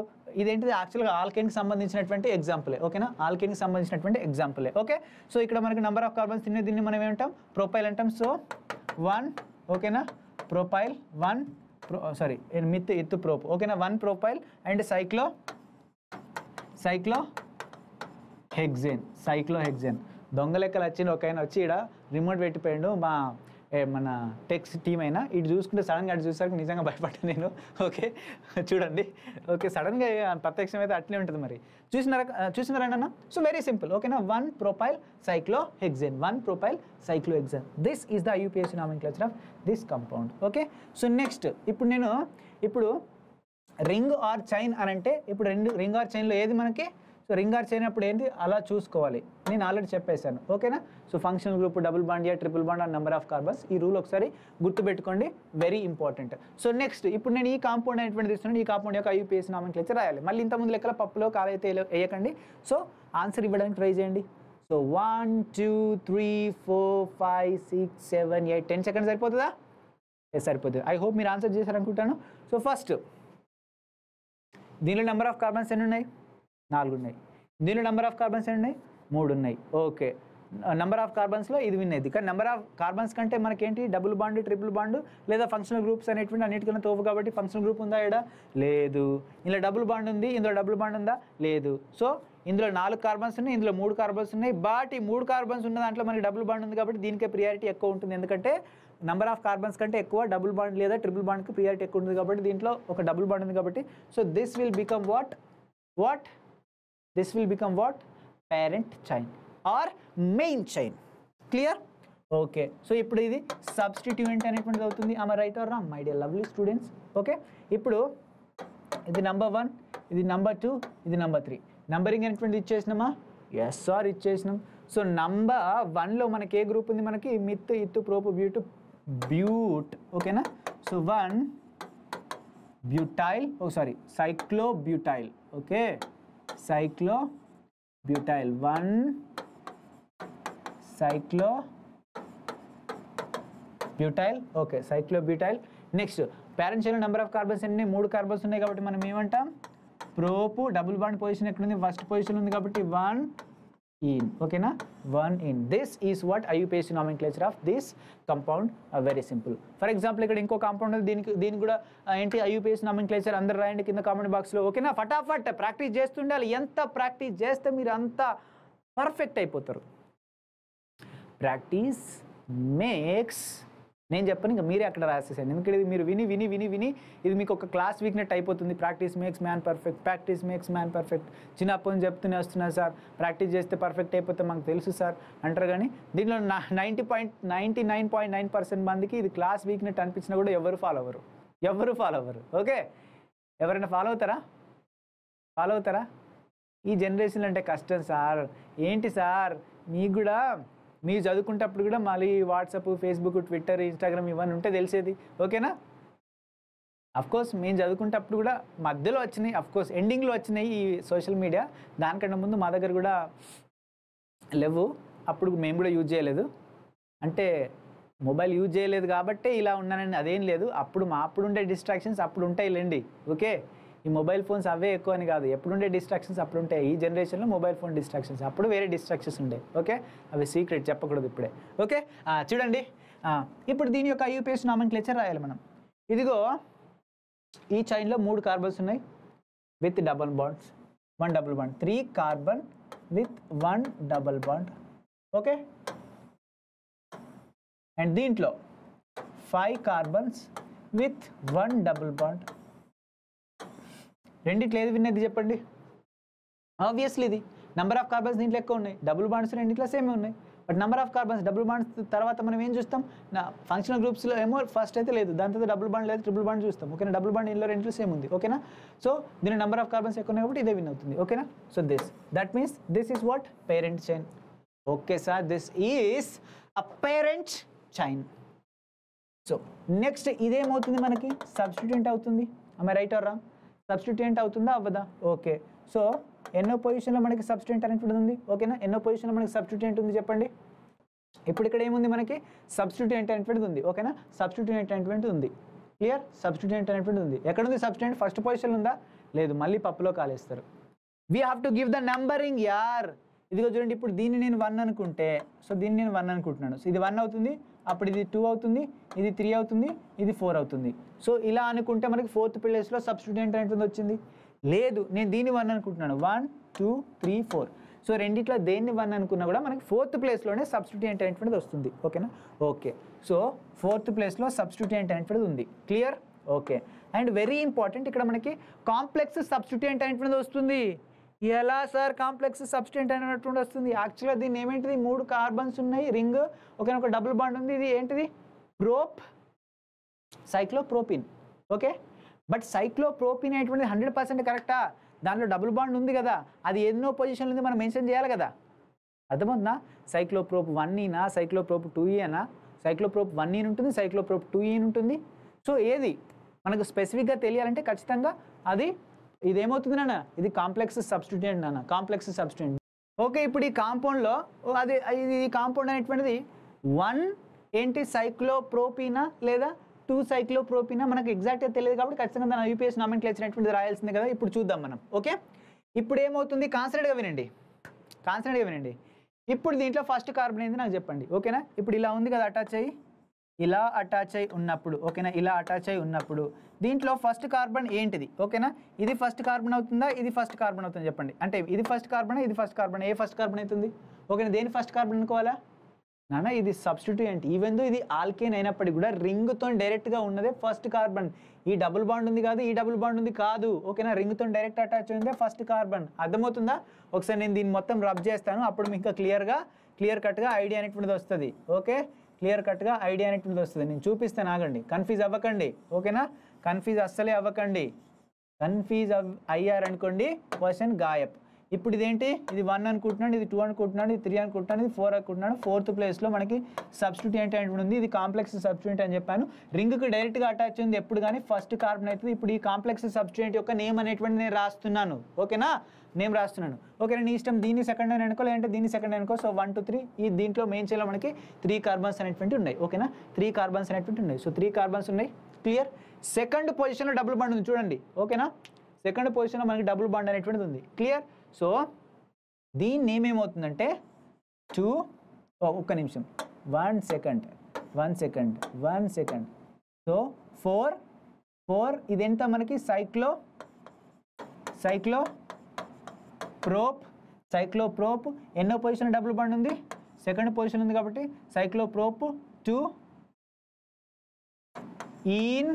ఇదేంటిది యాక్చువల్గా ఆల్కేన్కి సంబంధించినటువంటి ఎగ్జాంపులే ఓకేనా ఆల్కేన్కి సంబంధించినటువంటి ఎగ్జాంపులే ఓకే సో ఇక్కడ మనకి నెంబర్ ఆఫ్ కార్బన్స్ దీన్ని మనం ఏమంటాం ప్రొపైల్ అంటాం సో 1 ఓకేనా ప్రొపైల్ 1 సారీ మిత్ ఎత్తు ప్రోప్ ఓకేనా 1 ప్రొపైల్ అండ్ సైక్లో హెగ్జేన్, సైక్లోహెగ్జేన్. దొంగ లెక్కలు వచ్చింది. ఒక ఆయన వచ్చి ఇక్కడ రిమోట్ పెట్టిపోయాడు మన టెక్స్ టీమ్ అయినా. ఇటు చూసుకుంటే సడన్గా అటు చూసాక నిజంగా భయపడ్డాను నేను. ఓకే చూడండి. ఓకే సడన్గా ప్రత్యక్షం అయితే అట్లే ఉంటుంది. మరి చూసినారా? So very simple. ఓకేనా, 1 propyl cyclohexane, 1 propyl cyclohexane. This is the IUPAC nomenclature of this compound. Okay, so next ఇప్పుడు రింగ్ ఆర్ చైన్ అని అంటే ఇప్పుడు రింగ్ ఆర్ చైన్లో ఏది మనకి? సో రింగ్ ఆర్ చైన్ అప్పుడు ఏంటి అలా చూసుకోవాలి. నేను ఆల్రెడీ చెప్పేశాను. ఓకేనా, so functional group double bond యా triple bond or number of carbons. ఈ రూల్ ఒకసారి గుర్తుపెట్టుకోండి, వెరీ ఇంపార్టెంట్. సో నెక్స్ట్ ఇప్పుడు నేను ఈ కాంపౌండ్ అనేటువంటి తీసుకున్నాను. ఈ కాంపౌండ్ యొక్క IUPAC nomenclature రాయాలి. మళ్ళీ ఇంతకుముందు లెక్కల పప్పులో కాలైతే వేయకండి. సో ఆన్సర్ ఇవ్వడానికి ట్రై చేయండి. సో 1 2 3 4 5 6 7 8 10 సెకండ్స్ సరిపోతుందా? సరిపోతుంది. ఐ హోప్ మీరు ఆన్సర్ చేశారనుకుంటాను. సో ఫస్ట్ దీనిలో నెంబర్ ఆఫ్ కార్బన్స్ ఎన్ని ఉన్నాయి? 4 ఉన్నాయి. దీనిలో నెంబర్ ఆఫ్ కార్బన్స్ ఎన్ని ఉన్నాయి? 3 ఉన్నాయి. ఓకే, నెంబర్ ఆఫ్ కార్బన్స్లో ఇది విన్ అయింది. కానీ నెంబర్ ఆఫ్ కార్బన్స్ కంటే మనకేంటి డబుల్ బాండ్, ట్రిపుల్ బాండ్ లేదా ఫంక్షనల్ గ్రూప్స్ అనేటువంటి అన్నిటికన్నా తోపు కాబట్టి ఫంక్షనల్ గ్రూప్ ఉందా? ఇక్కడ లేదు. ఇందులో డబుల్ బాండ్ ఉంది, ఇందులో డబుల్ బాండ్ ఉందా? లేదు. సో ఇందులో 4 కార్బన్స్ ఉన్నాయి, ఇందులో 3 కార్బన్స్ ఉన్నాయి. బట్ ఈ 3 కార్బన్స్ ఉన్న దాంట్లో మనకి డబుల్ బాండ్ ఉంది కాబట్టి దీనికే ప్రియారిటీ ఎక్కువ ఉంటుంది. ఎందుకంటే నెంబర్ ఆఫ్ కార్బన్స్ కంటే ఎక్కువ డబుల్ బాండ్ లేదా ట్రిపుల్ బాండ్కి ప్రియారిటీ ఎక్కువ ఉంటుంది కాబట్టి దీంట్లో ఒక డబుల్ బాండ్ ఉంది కాబట్టి. So this will become what this will become what? Parent chain are main chain. Clear? Okay, so ఇప్పుడు ఇది సబ్స్టిట్యూయెంట్ అనేటువంటిది అవుతుంది. ఆమె right are wrong my dear lovely students? Okay, ఇప్పుడు ఇది నెంబర్ 1, ఇది నెంబర్ 2, ఇది నెంబర్ 3. నంబరింగ్ అనేటువంటిది ఇచ్చేసినామా? ఎస్ సార్ ఇచ్చేసినాం. సో నంబర్ 1లో మనకి ఏ గ్రూప్ ఉంది? మనకి మిత్, ఇత్తు, ప్రోపు, బ్యూట్. ఓకేనా, so 1 butyl, cyclobutyl. Okay, cyclobutyl, 1 cyclobutyl. Okay, cyclobutyl. Next parent చైన్లో నెంబర్ ఆఫ్ కార్బన్స్ ఎన్ని? 3 కార్బన్స్ ఉన్నాయి కాబట్టి మనం ఏమంటాం? ప్రోపు. డబుల్ బాండ్ పొజిషన్ ఎక్కడుంది? ఫస్ట్ పొజిషన్ ఉంది కాబట్టి 1 in. ఓకేనా, 1 in. This is what IUPAC nomenclature of this compound. Very simple. For example ఇక్కడ ఇంకో కాంపౌండ్ ఉంది, దీనికి కూడా ఏంటి IUPAC nomenclature అందరు రాయండి కింద కామెంట్ బాక్స్లో. ఓకేనా, ఫటాఫట్ ప్రాక్టీస్ చేస్తుండాలి. ఎంత ప్రాక్టీస్ చేస్తే మీరు అంత పర్ఫెక్ట్ అయిపోతారు. ప్రాక్టీస్ మేక్స్, నేను చెప్పను ఇంకా మీరే అక్కడ రాసేసాను. ఎందుకంటే ఇది మీరు విని ఇది మీకు ఒక క్లాస్ వీక్నెట్ అయిపోతుంది. Practice makes man perfect, practice makes man perfect. చిన్నప్పటి నుంచి చెప్తూనే వస్తున్నారు సార్, ప్రాక్టీస్ చేస్తే పర్ఫెక్ట్ అయిపోతే మాకు తెలుసు సార్ అంటారు. కానీ దీనిలో 99.9% మందికి ఇది క్లాస్ వీక్నెట్ అనిపించినా కూడా ఎవరు ఫాలో అవ్వరు. ఓకే, ఎవరైనా ఫాలో అవుతారా? ఈ జనరేషన్ అంటే కష్టం సార్. ఏంటి సార్, మీకు కూడా మీరు చదువుకుంటప్పుడు కూడా మళ్ళీ వాట్సాప్, ఫేస్బుక్, ట్విట్టర్, ఇన్స్టాగ్రామ్ ఇవన్నీ ఉంటే తెలిసేది. ఓకేనా, అఫ్కోర్స్ మేము చదువుకుంటప్పుడు కూడా మధ్యలో వచ్చినాయి, అఫ్కోర్స్ ఎండింగ్లో వచ్చినాయి ఈ సోషల్ మీడియా. దానికన్నా ముందు మా దగ్గర కూడా లేవు. అప్పుడు మేము కూడా యూజ్ చేయలేదు. అంటే మొబైల్ యూజ్ చేయలేదు కాబట్టి ఇలా ఉన్నానని అదేం లేదు. అప్పుడు ఉండే డిస్ట్రాక్షన్స్ అప్పుడు ఉంటాయిలేండి. ఓకే, ఈ మొబైల్ ఫోన్స్ అవే ఎక్కువ అని కాదు, ఎప్పుడుండే డిస్ట్రాక్షన్స్ అప్పుడు ఉంటాయి. ఈ జనరేషన్లో మొబైల్ ఫోన్ డిస్ట్రాక్షన్స్, అప్పుడు వేరే డిస్ట్రాక్షన్స్ ఉండే. ఓకే, అవి సీక్రెట్ చెప్పకూడదు ఇప్పుడే. ఓకే, చూడండి ఇప్పుడు దీని యొక్క IUPAC nomenclature రాయాలి మనం. ఇదిగో ఈ చైన్లో 3 కార్బన్స్ ఉన్నాయి with double bonds, 1 double bond, 3 carbon with 1 double bond. Okay, and దీంట్లో 5 కార్బన్స్ విత్ 1 డబుల్ బాండ్. రెండిట్లో ఏది విన్నది చెప్పండి? ఆబ్వియస్లీ ఇది. నెంబర్ ఆఫ్ కార్బన్స్ దీంట్లో ఎక్కువ ఉన్నాయి, డబుల్ బాండ్స్ రెండిట్లో సేమే ఉన్నాయి. But number of carbons double bonds తర్వాత మనం ఏం చూస్తాం? ఫంక్షనల్ గ్రూప్స్లో ఏమో ఫస్ట్ అయితే లేదు, దాని తర్వాత డబుల్ బాండ్ లేదు, ట్రిపుల్ బాండ్ చూస్తాం. ఓకేనా, డబుల్ బాండ్ ఇందులో రెండిట్లో సేమ్ ఉంది. ఓకేనా, సో దీని నెంబర్ ఆఫ్ కార్బన్స్ ఎక్కువ ఉన్నాయి కాబట్టి ఇదే విన్ అవుతుంది. ఓకేనా, so that means this is what? Parent chain. Okay sir, this is a parent chain. So next ఇదేమవుతుంది మనకి? సబ్స్టిట్యూయెంట్ అవుతుంది. ఆమె రైట్ ఆర్ రాంగ్? సబ్స్టిట్యూయెంట్ అవుతుందా అవ్వదా? ఓకే, సో ఎన్నో పొజిషన్లో మనకి సబ్స్టిట్యూయెంట్ అనేటువంటిది ఉంది. ఓకేనా, ఎన్నో పొజిషన్లో మనకి సబ్స్టిట్యూయెంట్ ఉంది చెప్పండి? ఇప్పుడు ఇక్కడ ఏముంది మనకి? సబ్స్టిట్యూయెంట్ అనేటువంటిది ఉంది. ఓకేనా, సబ్స్టిట్యూయెంట్ అనేటువంటిది ఉంది. క్లియర్? సబ్స్టిట్యూయెంట్ అనేటువంటిది ఉంది. ఎక్కడ ఉంది సబ్స్టిట్యూయెంట్? ఫస్ట్ పొజిషన్లో ఉందా? లేదు, మళ్ళీ పప్పులో కాలేస్తారు. We have to give the numbering యార్. ఇదిగో చూడండి, ఇప్పుడు దీన్ని నేను 1 అనుకుంటే, సో దీన్ని నేను 1 అనుకుంటున్నాను. సో ఇది 1 అవుతుంది, అప్పుడు ఇది 2 అవుతుంది, ఇది 3 అవుతుంది, ఇది 4 అవుతుంది. సో ఇలా అనుకుంటే మనకి 4th ప్లేస్లో సబ్స్టిట్యూయెంట్ అనేటువంటి వచ్చింది. లేదు, నేను దీన్ని 1 అనుకుంటున్నాను. 1 2 3 4. సో రెండిట్లో దేన్ని 1 అనుకున్నా కూడా మనకి 4th ప్లేస్లోనే సబ్స్టిట్యూయెంట్ అనేటువంటిది వస్తుంది. ఓకేనా? ఓకే. సో 4th ప్లేస్లో సబ్స్టిట్యూయెంట్ అనేటువంటిది ఉంది. Clear? Okay. And very important, ఇక్కడ మనకి కాంప్లెక్స్ సబ్స్టిట్యూయెంట్ అనేటువంటిది వస్తుంది. ఎలా సార్ కాంప్లెక్స్ సబ్స్టిట్యూయెంట్ అనేటువంటి వస్తుంది? యాక్చువల్గా దీన్ని ఏమేంటిది, 3 కార్బన్స్ ఉన్నాయి, రింగ్, ఓకేనా, ఒక డబుల్ బాండ్ ఉంది. ఇది ఏంటిది? సైక్లోప్రోపిన్. ఓకే. బట్ సైక్లోప్రోపిన్ అనేటువంటిది 100% కరెక్టా? దాంట్లో డబుల్ బాండ్ ఉంది కదా, అది ఎన్నో పొజిషన్లు ఉంది మనం మెన్షన్ చేయాలి కదా. అర్థమవుతుందా? సైక్లోప్రోప్ 1ఈనా, సైక్లోప్రోప్ 2ఈనా? సైక్లోప్రోప్ 1ఈ ఉంటుంది, సైక్లోప్రోప్ 2ఈ ఉంటుంది. సో ఏది మనకు స్పెసిఫిక్గా తెలియాలంటే ఖచ్చితంగా అది ఇదేమవుతుంది నాన్న, ఇది కాంప్లెక్స్ సబ్స్టిట్యూయెంట్ నాన్న, కాంప్లెక్స్ సబ్స్టిట్యూయెంట్. ఓకే. ఇప్పుడు ఈ కాంపౌండ్లో అది ఈ కాంపౌండ్ అనేటువంటిది 1 ఏంటి సైక్లోప్రోపీనా లేదా 2 సైక్లోప్రోపీనా మనకు ఎగ్జాక్ట్గా తెలియదు కాబట్టి ఖచ్చితంగా దాని యూపీఎస్ నామెన్క్లేచర్ అనేటువంటిది రాయాల్సిందే కదా. ఇప్పుడు చూద్దాం మనం. ఓకే. ఇప్పుడు ఏమవుతుంది, కాన్సన్ట్రేట్గా వినండి, కాన్సన్ట్రేట్గా వినండి. ఇప్పుడు దీంట్లో ఫస్ట్ కార్బన్ ఏంది నాకు చెప్పండి. ఓకేనా? ఇప్పుడు ఇలా ఉంది కదా, అటాచ్ అయ్యి ఇలా అటాచ్ అయి ఉన్నప్పుడు, ఓకేనా, ఇలా అటాచ్ అయి ఉన్నప్పుడు దీంట్లో ఫస్ట్ కార్బన్ ఏంటిది? ఓకేనా? ఇది ఫస్ట్ కార్బన్ అవుతుందా, ఇది ఫస్ట్ కార్బన్ అవుతుందా చెప్పండి. అంటే ఇది ఫస్ట్ కార్బన్, ఇది ఫస్ట్ కార్బన్, ఏ ఫస్ట్ కార్బన్ అవుతుంది? ఓకేనా? దేని ఫస్ట్ కార్బన్ అనుకోవాలా నాన్న? ఇది సబ్స్టిట్యూయెంట్. ఈవెన్ దో ఇది ఆల్కేన్ అయినప్పటికీ కూడా రింగ్తో డైరెక్ట్గా ఉన్నదే ఫస్ట్ కార్బన్. ఈ డబుల్ బాండ్ ఉంది కాదు, ఈ డబుల్ బాండ్ ఉంది కాదు. ఓకేనా? రింగ్తో డైరెక్ట్ అటాచ్ అయిందే ఫస్ట్ కార్బన్. అర్థమవుతుందా? ఒకసారి నేను దీన్ని మొత్తం రబ్ చేస్తాను, అప్పుడు మీకు క్లియర్ కట్గా ఐడియా అనేటువంటిది వస్తుంది. ఓకే. క్లియర్ కట్గా ఐడియా అనేటువంటిది వస్తుంది. నేను చూపిస్తాను, ఆగండి, కన్ఫ్యూజ్ అవ్వకండి. ఓకేనా? కన్ఫ్యూజ్ అస్సలే అవ్వకండి. కన్ఫ్యూజ్ అయ్యారనుకోండి క్వశ్చన్ గాయబ్. ఇప్పుడు ఇదేంటి, ఇది 1 అనుకుంటున్నాను, ఇది 2 అనుకుంటున్నాను, ఇది 3 అనుకుంటున్నాను, ఇది 4 అనుకుంటున్నాను. 4th ప్లేస్లో మనకి సబ్స్టిట్యూయెంట్ అనేటువంటి ఉంది. ఇది కాంప్లెక్స్ సబ్స్టిట్యూయెంట్ అని చెప్పాను. రింగ్కి డైరెక్ట్గా అటాచ్ ఉంది ఎప్పుడు కానీ ఫస్ట్ కార్బన్ అవుతుంది. ఇప్పుడు ఈ కాంప్లెక్స్ సబ్స్టిట్యూయెంట్ యొక్క నేమ్ అనేటువంటి నేను రాస్తున్నాను. ఓకేనా? నేమ్ రాస్తున్నాను. ఓకేనా? నీ ఇష్టం, దీన్ని సెకండ్ అని అనుకో, లేదంటే దీన్ని సెకండ్ అనుకో. సో 1 2 3 ఈ దీంట్లో మెయిన్ చేయాలో మనకి 3 కార్బన్స్ అనేటువంటి ఉన్నాయి. ఓకేనా? 3 కార్బన్స్ అనేటువంటి ఉన్నాయి. సో 3 కార్బన్స్ ఉన్నాయి. క్లియర్? సెకండ్ పొజిషన్లో డబుల్ బాండ్ ఉంది చూడండి. ఓకేనా? సెకండ్ పొజిషన్లో మనకి డబుల్ బాండ్ అనేటువంటిది ఉంది. క్లియర్? సో దీని నేమ్ ఏమవుతుందంటే 2, ఒక్క నిమిషం, 1 సెకండ్. సో 4 ఇదెంత మనకి సైక్లోప్రోప్ ఎన్నో పొజిషన్ డబుల్ బాండ్ ఉంది, సెకండ్ పొజిషన్ ఉంది కాబట్టి సైక్లోప్రోప్ 2 ఇన్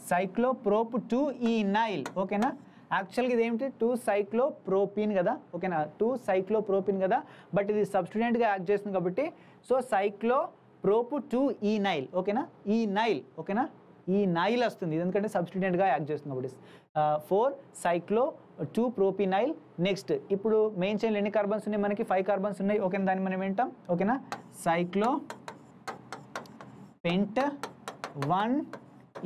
సైక్లోప్రోప్ 2 ఈనైల్. ఓకేనా? యాక్చువల్గా ఇదేమిటి, 2 సైక్లోప్రోపిన్ కదా. ఓకేనా? 2 సైక్లోప్రోపిన్ కదా, బట్ ఇది సబ్స్టిట్యూయెంట్గా యాక్ట్ చేస్తుంది కాబట్టి సో సైక్లోప్రోప్ 2 ఈనైల్. ఓకేనా? ఈనైల్. ఓకేనా? ఈనైల్ వస్తుంది ఎందుకంటే సబ్స్టిట్యూయెంట్గా యాక్ట్ చేస్తుంది కాబట్టి. 4 సైక్లో 2 ప్రోపినైల్. నెక్స్ట్ ఇప్పుడు మెయిన్ చైన్లో ఎన్ని కార్బన్స్ ఉన్నాయి మనకి? 5 కార్బన్స్ ఉన్నాయి. ఓకేనా? దాన్ని మనం ఏంటాం? ఓకేనా? సైక్లో పెంట్ 1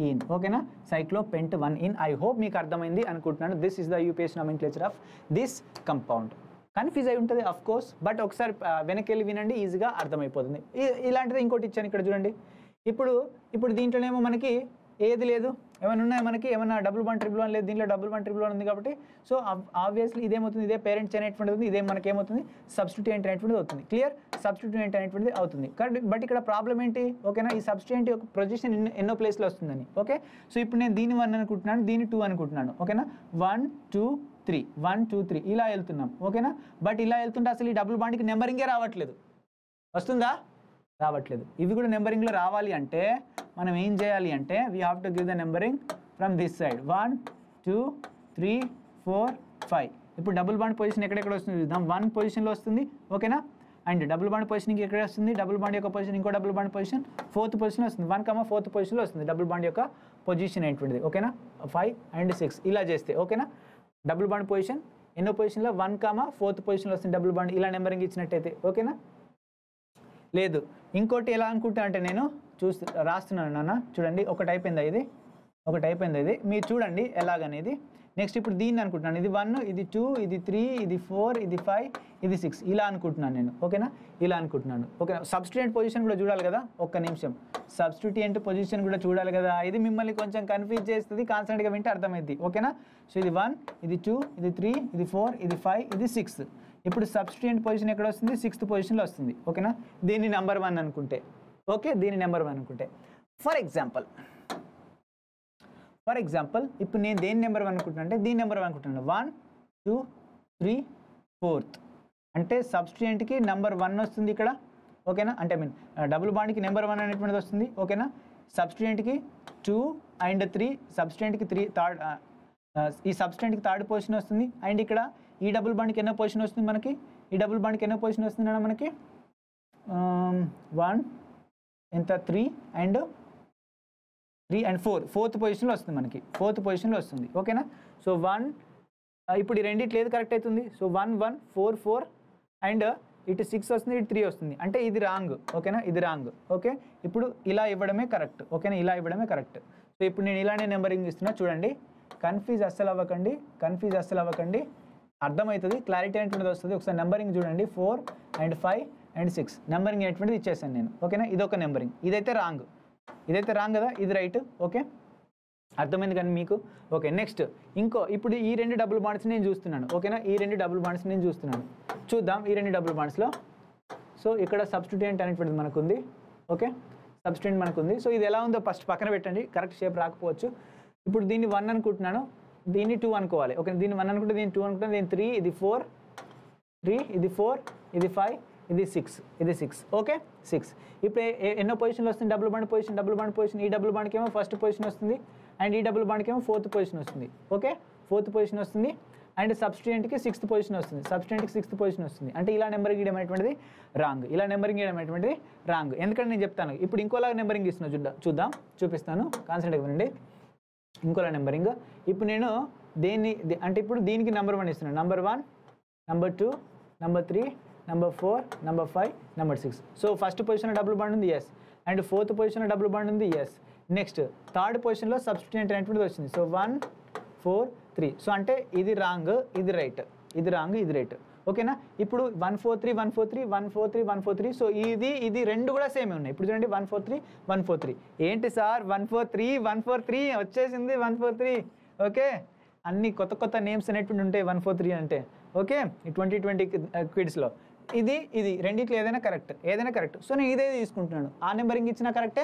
ఇన్. ఓకేనా? సైక్లోపెంట్ 1 ఇన్. ఐ హోప్ మీకు అర్థమైంది అనుకుంటున్నాను. This is the UPS nomenclature of this compound. Confuse అయి ఉంటుంది అఫ్ కోర్స్, బట్ ఒకసారి వెనక్కి వెళ్ళి వినండి, ఈజీగా అర్థమైపోతుంది. ఇలాంటిది ఇంకోటి ఇచ్చాను ఇక్కడ చూడండి. ఇప్పుడు దీంట్లోనేమో మనకి ఏది లేదు, ఏమైనా ఉన్నాయి మనకి, ఏమైనా డబుల్ బాండ్ ట్రిపుల్ వన్ లేదు, దీంట్లో డబుల్ బాండ్ ట్రిపుల్ వన్ ఉంది కాబట్టి సో ఆబ్వియస్లీ ఇదేమవుతుంది, ఇదే పేరెంట్స్ అనేటువంటిది ఉంది, ఇదే మనకి ఏమవుతుంది, సబ్స్టిట్యూయెంట్ అనేటువంటిది అవుతుంది. క్లియర్? సబ్స్టిట్యూయెంట్ అనేటువంటిది అవుతుంది. కరెక్ట్. బట్ ఇక్కడ ప్రాబ్లం ఏంటి? ఓకేనా? ఈ సబ్స్టిట్యూయెంట్ యొక్క పొజిషన్ ఎన్నో ప్లేస్లో వస్తుందని. ఓకే. సో ఇప్పుడు నేను దీన్ని 1 అనుకుంటున్నాను, దీన్ని 2 అనుకుంటున్నాను. ఓకేనా? 1 2 3 1 2 3 ఇలా వెళ్తున్నాం. ఓకేనా? బట్ ఇలా వెళ్తుంటే అసలు ఈ డబుల్ బాండ్కి నెంబరింగే రావట్లేదు. వస్తుందా? రావట్లేదు. ఇవి కూడా నెంబరింగ్లో రావాలి అంటే మనం ఏం చేయాలి అంటే we have to give the numbering from this side. 1 2 3 4 5. ఇప్పుడు డబుల్ బాండ్ పొజిషన్ ఎక్కడెక్కడ వస్తుంది చూద్దాం. 1 పొజిషన్లో వస్తుంది. ఓకేనా? అండ్ డబుల్ బాండ్ పొజిషన్ ఎక్కడ వస్తుంది, డబుల్ బాండ్ యొక్క పొజిషన్ ఇంకో double bond position 4th position వస్తుంది. 1, 4th పొజిషన్లో వస్తుంది డబుల్ బాండ్ యొక్క పొజిషన్ ఏంటిది. ఓకేనా? 5 and 6 ఇలా చేస్తే. ఓకేనా? డబుల్ బాండ్ పొజిషన్ ఎన్నో పొజిషన్లో 1, 4th పొజిషన్లో వస్తుంది డబుల్ బాండ్. ఇలా నెంబరింగ్ ఇచ్చినట్టయితే. ఓకేనా? లేదు ఇంకోటి ఎలా అనుకుంటా అంటే నేను రాస్తున్నాను నాన్న, చూడండి. ఒకటి అయిపోయిందా ఇది, ఒకటి అయిపోయిందా ఇది, మీరు చూడండి ఎలాగనేది. నెక్స్ట్ ఇప్పుడు దీన్ని అనుకుంటున్నాను, ఇది 1 ఇది 2 ఇది 3 ఇది 4 ఇది 5 ఇది 6 ఇలా అనుకుంటున్నాను నేను. ఓకేనా? ఇలా అనుకుంటున్నాను. ఓకేనా? సబ్స్టిట్యూయెంట్ పొజిషన్ కూడా చూడాలి కదా, ఒక్క నిమిషం. సబ్స్టిట్యూయెంట్ పొజిషన్ కూడా చూడాలి కదా, ఇది మిమ్మల్ని కొంచెం కన్ఫ్యూజ్ చేస్తుంది, కాన్సన్ట్రేట్గా వింటే అర్థమైంది. ఓకేనా? సో ఇది 1 ఇది 2 ఇది 3 ఇది 4 ఇది 5 ఇది 6. ఇప్పుడు సబ్స్టిట్యూయెంట్ పొజిషన్ ఎక్కడ వస్తుంది, 6th పొజిషన్లో వస్తుంది. ఓకేనా? దీన్ని నెంబర్ 1 అనుకుంటే. ఓకే, దీన్ని నెంబర్ 1 అనుకుంటే. ఫర్ ఎగ్జాంపుల్ ఫర్ ఎగ్జాంపుల్ ఇప్పుడు నేను దేని నెంబర్ 1 అనుకుంటున్నాను అంటే దీని నెంబర్ 1 అనుకుంటున్నాను 1 2 3 4th అంటే సబ్స్టిట్యూయెంట్కి నెంబర్ 1 వస్తుంది ఇక్కడ ఓకేనా అంటే ఐ మీన్ డబుల్ బాండ్కి నెంబర్ 1 అనేటువంటిది వస్తుంది ఓకేనా సబ్స్టిట్యూయెంట్కి 2 అండ్ 3 సబ్స్టిట్యూయెంట్కి 3 థర్డ్ ఈ సబ్స్టిట్యూయెంట్కి థర్డ్ పొజిషన్ వస్తుంది అండ్ ఇక్కడ ఈ డబుల్ బాండ్కి ఎన్నో పొజిషన్ వస్తుంది మనకి ఈ డబుల్ బాండ్కి ఎన్నో పొజిషన్ వస్తుంది అన్న మనకి 1 ఎంత 3 అండ్ 4 ఫోర్త్ పొజిషన్లో వస్తుంది మనకి ఫోర్త్ పొజిషన్లో వస్తుంది ఓకేనా సో 1 ఇప్పుడు ఈ రెండిట్లో ఏది కరెక్ట్ అవుతుంది సో 1 1 4 4 అండ్ ఇటు 6 వస్తుంది ఇటు 3 వస్తుంది అంటే ఇది రాంగ్ ఓకేనా ఇది రాంగ్ ఓకే ఇప్పుడు ఇలా ఇవ్వడమే కరెక్ట్ ఓకేనా ఇలా ఇవ్వడమే కరెక్ట్ సో ఇప్పుడు నేను ఇలానే నెంబరింగ్ ఇస్తున్నా చూడండి కన్ఫ్యూజ్ అస్సలు అవ్వకండి అర్థమవుతుంది క్లారిటీ అనేటువంటిది వస్తుంది ఒకసారి నెంబరింగ్ చూడండి 4 అండ్ 5 అండ్ 6 నెంబరింగ్ అనేటువంటిది ఇచ్చేసాను నేను ఓకేనా ఇదొక నెంబరింగ్ ఇదైతే రాంగ్ కదా ఇది రైట్ ఓకే అర్థమైంది కానీ మీకు ఓకే నెక్స్ట్ ఇప్పుడు ఈ రెండు డబుల్ బాండ్స్ నేను చూస్తున్నాను ఓకేనా ఈ రెండు డబుల్ బాండ్స్ నేను చూస్తున్నాను చూద్దాం ఈ రెండు డబుల్ బాండ్స్లో సో ఇక్కడ సబ్స్టిట్యూయెంట్ అనేటువంటిది మనకుంది ఓకే సబ్స్టిట్యూయెంట్ మనకుంది సో ఇది ఎలా ఉందో ఫస్ట్ పక్కన పెట్టండి కరెక్ట్ షేప్ రాకపోవచ్చు ఇప్పుడు దీన్ని 1 అనుకుంటున్నాను దీన్ని 2 అనుకోవాలి ఓకే దీన్ని 1 అనుకుంటే దీన్ని 2 అనుకుంటే దీన్ని 3 ఇది 4 ఇది 4 ఇది 5 ఇది 6 ఓకే 6 ఇప్పుడు ఎన్నో పొజిషన్లో వస్తుంది డబుల్ బాండ్ పొజిషన్ ఈ డబుల్ బాండ్కి ఏమో ఫస్ట్ పొజిషన్ వస్తుంది అండ్ ఈ డబుల్ బాండ్కి ఏమో ఫోర్త్ పొజిషన్ వస్తుంది ఓకే ఫోర్త్ పొజిషన్ వస్తుంది అండ్ సబ్స్టిట్యూయెంట్కి 6th పొజిషన్ వస్తుంది అంటే ఇలా నెంబరింగ్ గీయడం అనేటువంటిది రాంగ్ ఎందుకంటే నేను చెప్తాను ఇప్పుడు ఇంకోలా నెంబరింగ్ ఇస్తున్నా చూపిస్తాను కాన్సెంట్గా వినండి ఇంకోలా నెంబరింగ్ ఇప్పుడు నేను అంటే ఇప్పుడు దీనికి నెంబర్ 1 ఇస్తున్నాను number 1 number 2 number 3 number 4 number 5 number 6 so first పొజిషన్లో డబుల్ బాండ్ ఉంది ఎస్ అండ్ ఫోర్త్ పొజిషన్లో డబుల్ బాండ్ ఉంది ఎస్ నెక్స్ట్ థర్డ్ పొజిషన్లో సబ్స్టిట్యూయెంట్ అనేటువంటిది వచ్చింది సో 1 4 3 సో అంటే ఇది రాంగ్ ఇది రైట్ ఓకేనా ఇప్పుడు 143 సో ఇది రెండు కూడా సేమే ఉన్నాయి ఇప్పుడు చూడండి 143 ఏంటి సార్ 143 వచ్చేసింది 143 ఓకే అన్ని కొత్త నేమ్స్ అనేటువంటి ఉంటాయి 143 అంటే ఓకే 2020 క్విడ్స్లో ఇది రెండిట్లో ఏదైనా కరెక్ట్ సో నేను ఇదే తీసుకుంటున్నాను ఆ నెంబరింగ్ ఇచ్చినా కరెక్టే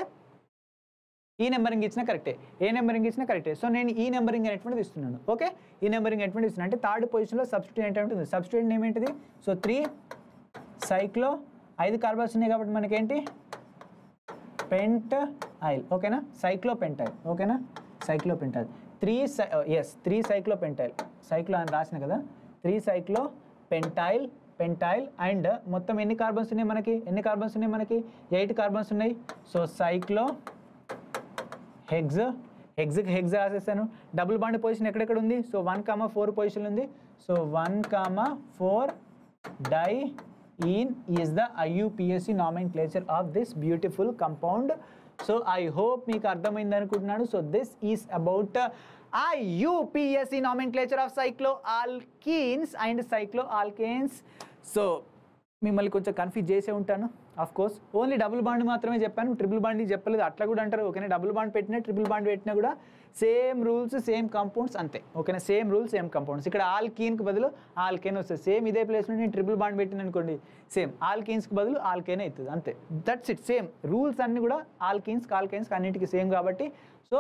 ఈ నెంబరింగ్ ఇచ్చినా కరెక్టే ఏ నెంబరింగ్ ఇచ్చినా కరెక్టే సో నేను ఈ నెంబరింగ్ అనేటువంటిది ఇస్తున్నాను ఓకే ఈ నెంబరింగ్ అనేటువంటిది ఇస్తున్నాను అంటే థర్డ్ పొజిషన్లో సబ్స్టిట్యూయెంట్ ఉంటుంది సబ్స్టిట్యూయెంట్ నేమ్ ఏంటిది సో 3 సైక్లో 5 కార్బన్స్ ఉన్నాయి కాబట్టి మనకేంటి పెంటైల్ ఓకేనా సైక్లోపెంటైల్ ఓకేనా సైక్లోపెంటైల్ 3 సైక్లో అని రాసిన కదా 3 సైక్లోపెంటైల్ అండ్ మొత్తం ఎన్ని కార్బన్స్ ఉన్నాయి మనకి 8 కార్బన్స్ ఉన్నాయి సో సైక్లో హెగ్జ్ రాసేస్తాను డబుల్ బాండ్ పొజిషన్ ఎక్కడెక్కడ ఉంది సో 1,4 పొజిషన్ ఉంది so 1,4 diene is the IUPAC nomenclature of this beautiful compound so I hope మీకు అర్థమైంది అనుకుంటున్నాను so this is about IUPAC nomenclature of cycloalkenes and cycloalkanes so మిమ్మల్ని కొంచెం confuse చేసే ఉంటాను of course only double bond మాత్రమే చెప్పాను ట్రిపుల్ బాండ్ చెప్పలేదు అట్లా కూడా అంటారు ఓకేనా డబుల్ బాండ్ పెట్టినా ట్రిపుల్ బాండ్ పెట్టినా కూడా సేమ్ రూల్స్ సేమ్ కాంపౌండ్స్ అంతే ఓకేనా సేమ్ రూల్స్ సేమ్ కాంపౌండ్స్ ఇక్కడ ఆల్కీన్కి బదులు ఆల్కేన్ వస్తుంది సేమ్ ఇదే ప్లేస్లో నేను ట్రిపుల్ బాండ్ పెట్టిన అనుకోండి సేమ్ ఆల్కీన్స్కి బదులు ఆల్కేన్ అవుతుంది అంతే దట్స్ ఇట్ సేమ్ రూల్స్ అన్నీ కూడా ఆల్కైన్స్ అన్నిటికీ సేమ్ కాబట్టి సో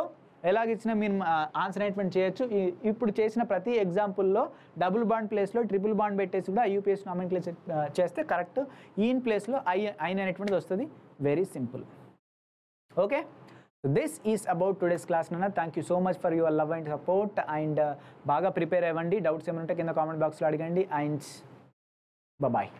ఎలాగిచ్చినా మీరు ఆన్సర్ అనేటువంటి చేయొచ్చు ఇప్పుడు చేసిన ప్రతి ఎగ్జాంపుల్లో డబుల్ బాండ్ ప్లేస్లో ట్రిపుల్ బాండ్ పెట్టేసి కూడా IUPAC నామెన్క్లేచర్ చేస్తే కరెక్ట్ ఈన్ ప్లేస్లో ఐన్ అనేటువంటిది వస్తుంది very simple okay this is about today's class నాన్న thank you so much for your love and support and బాగా ప్రిపేర్ అవ్వండి డౌట్స్ ఏమైనా ఉంటే కింద కామెంట్ బాక్స్లో అడగండి అండ్ బాయ్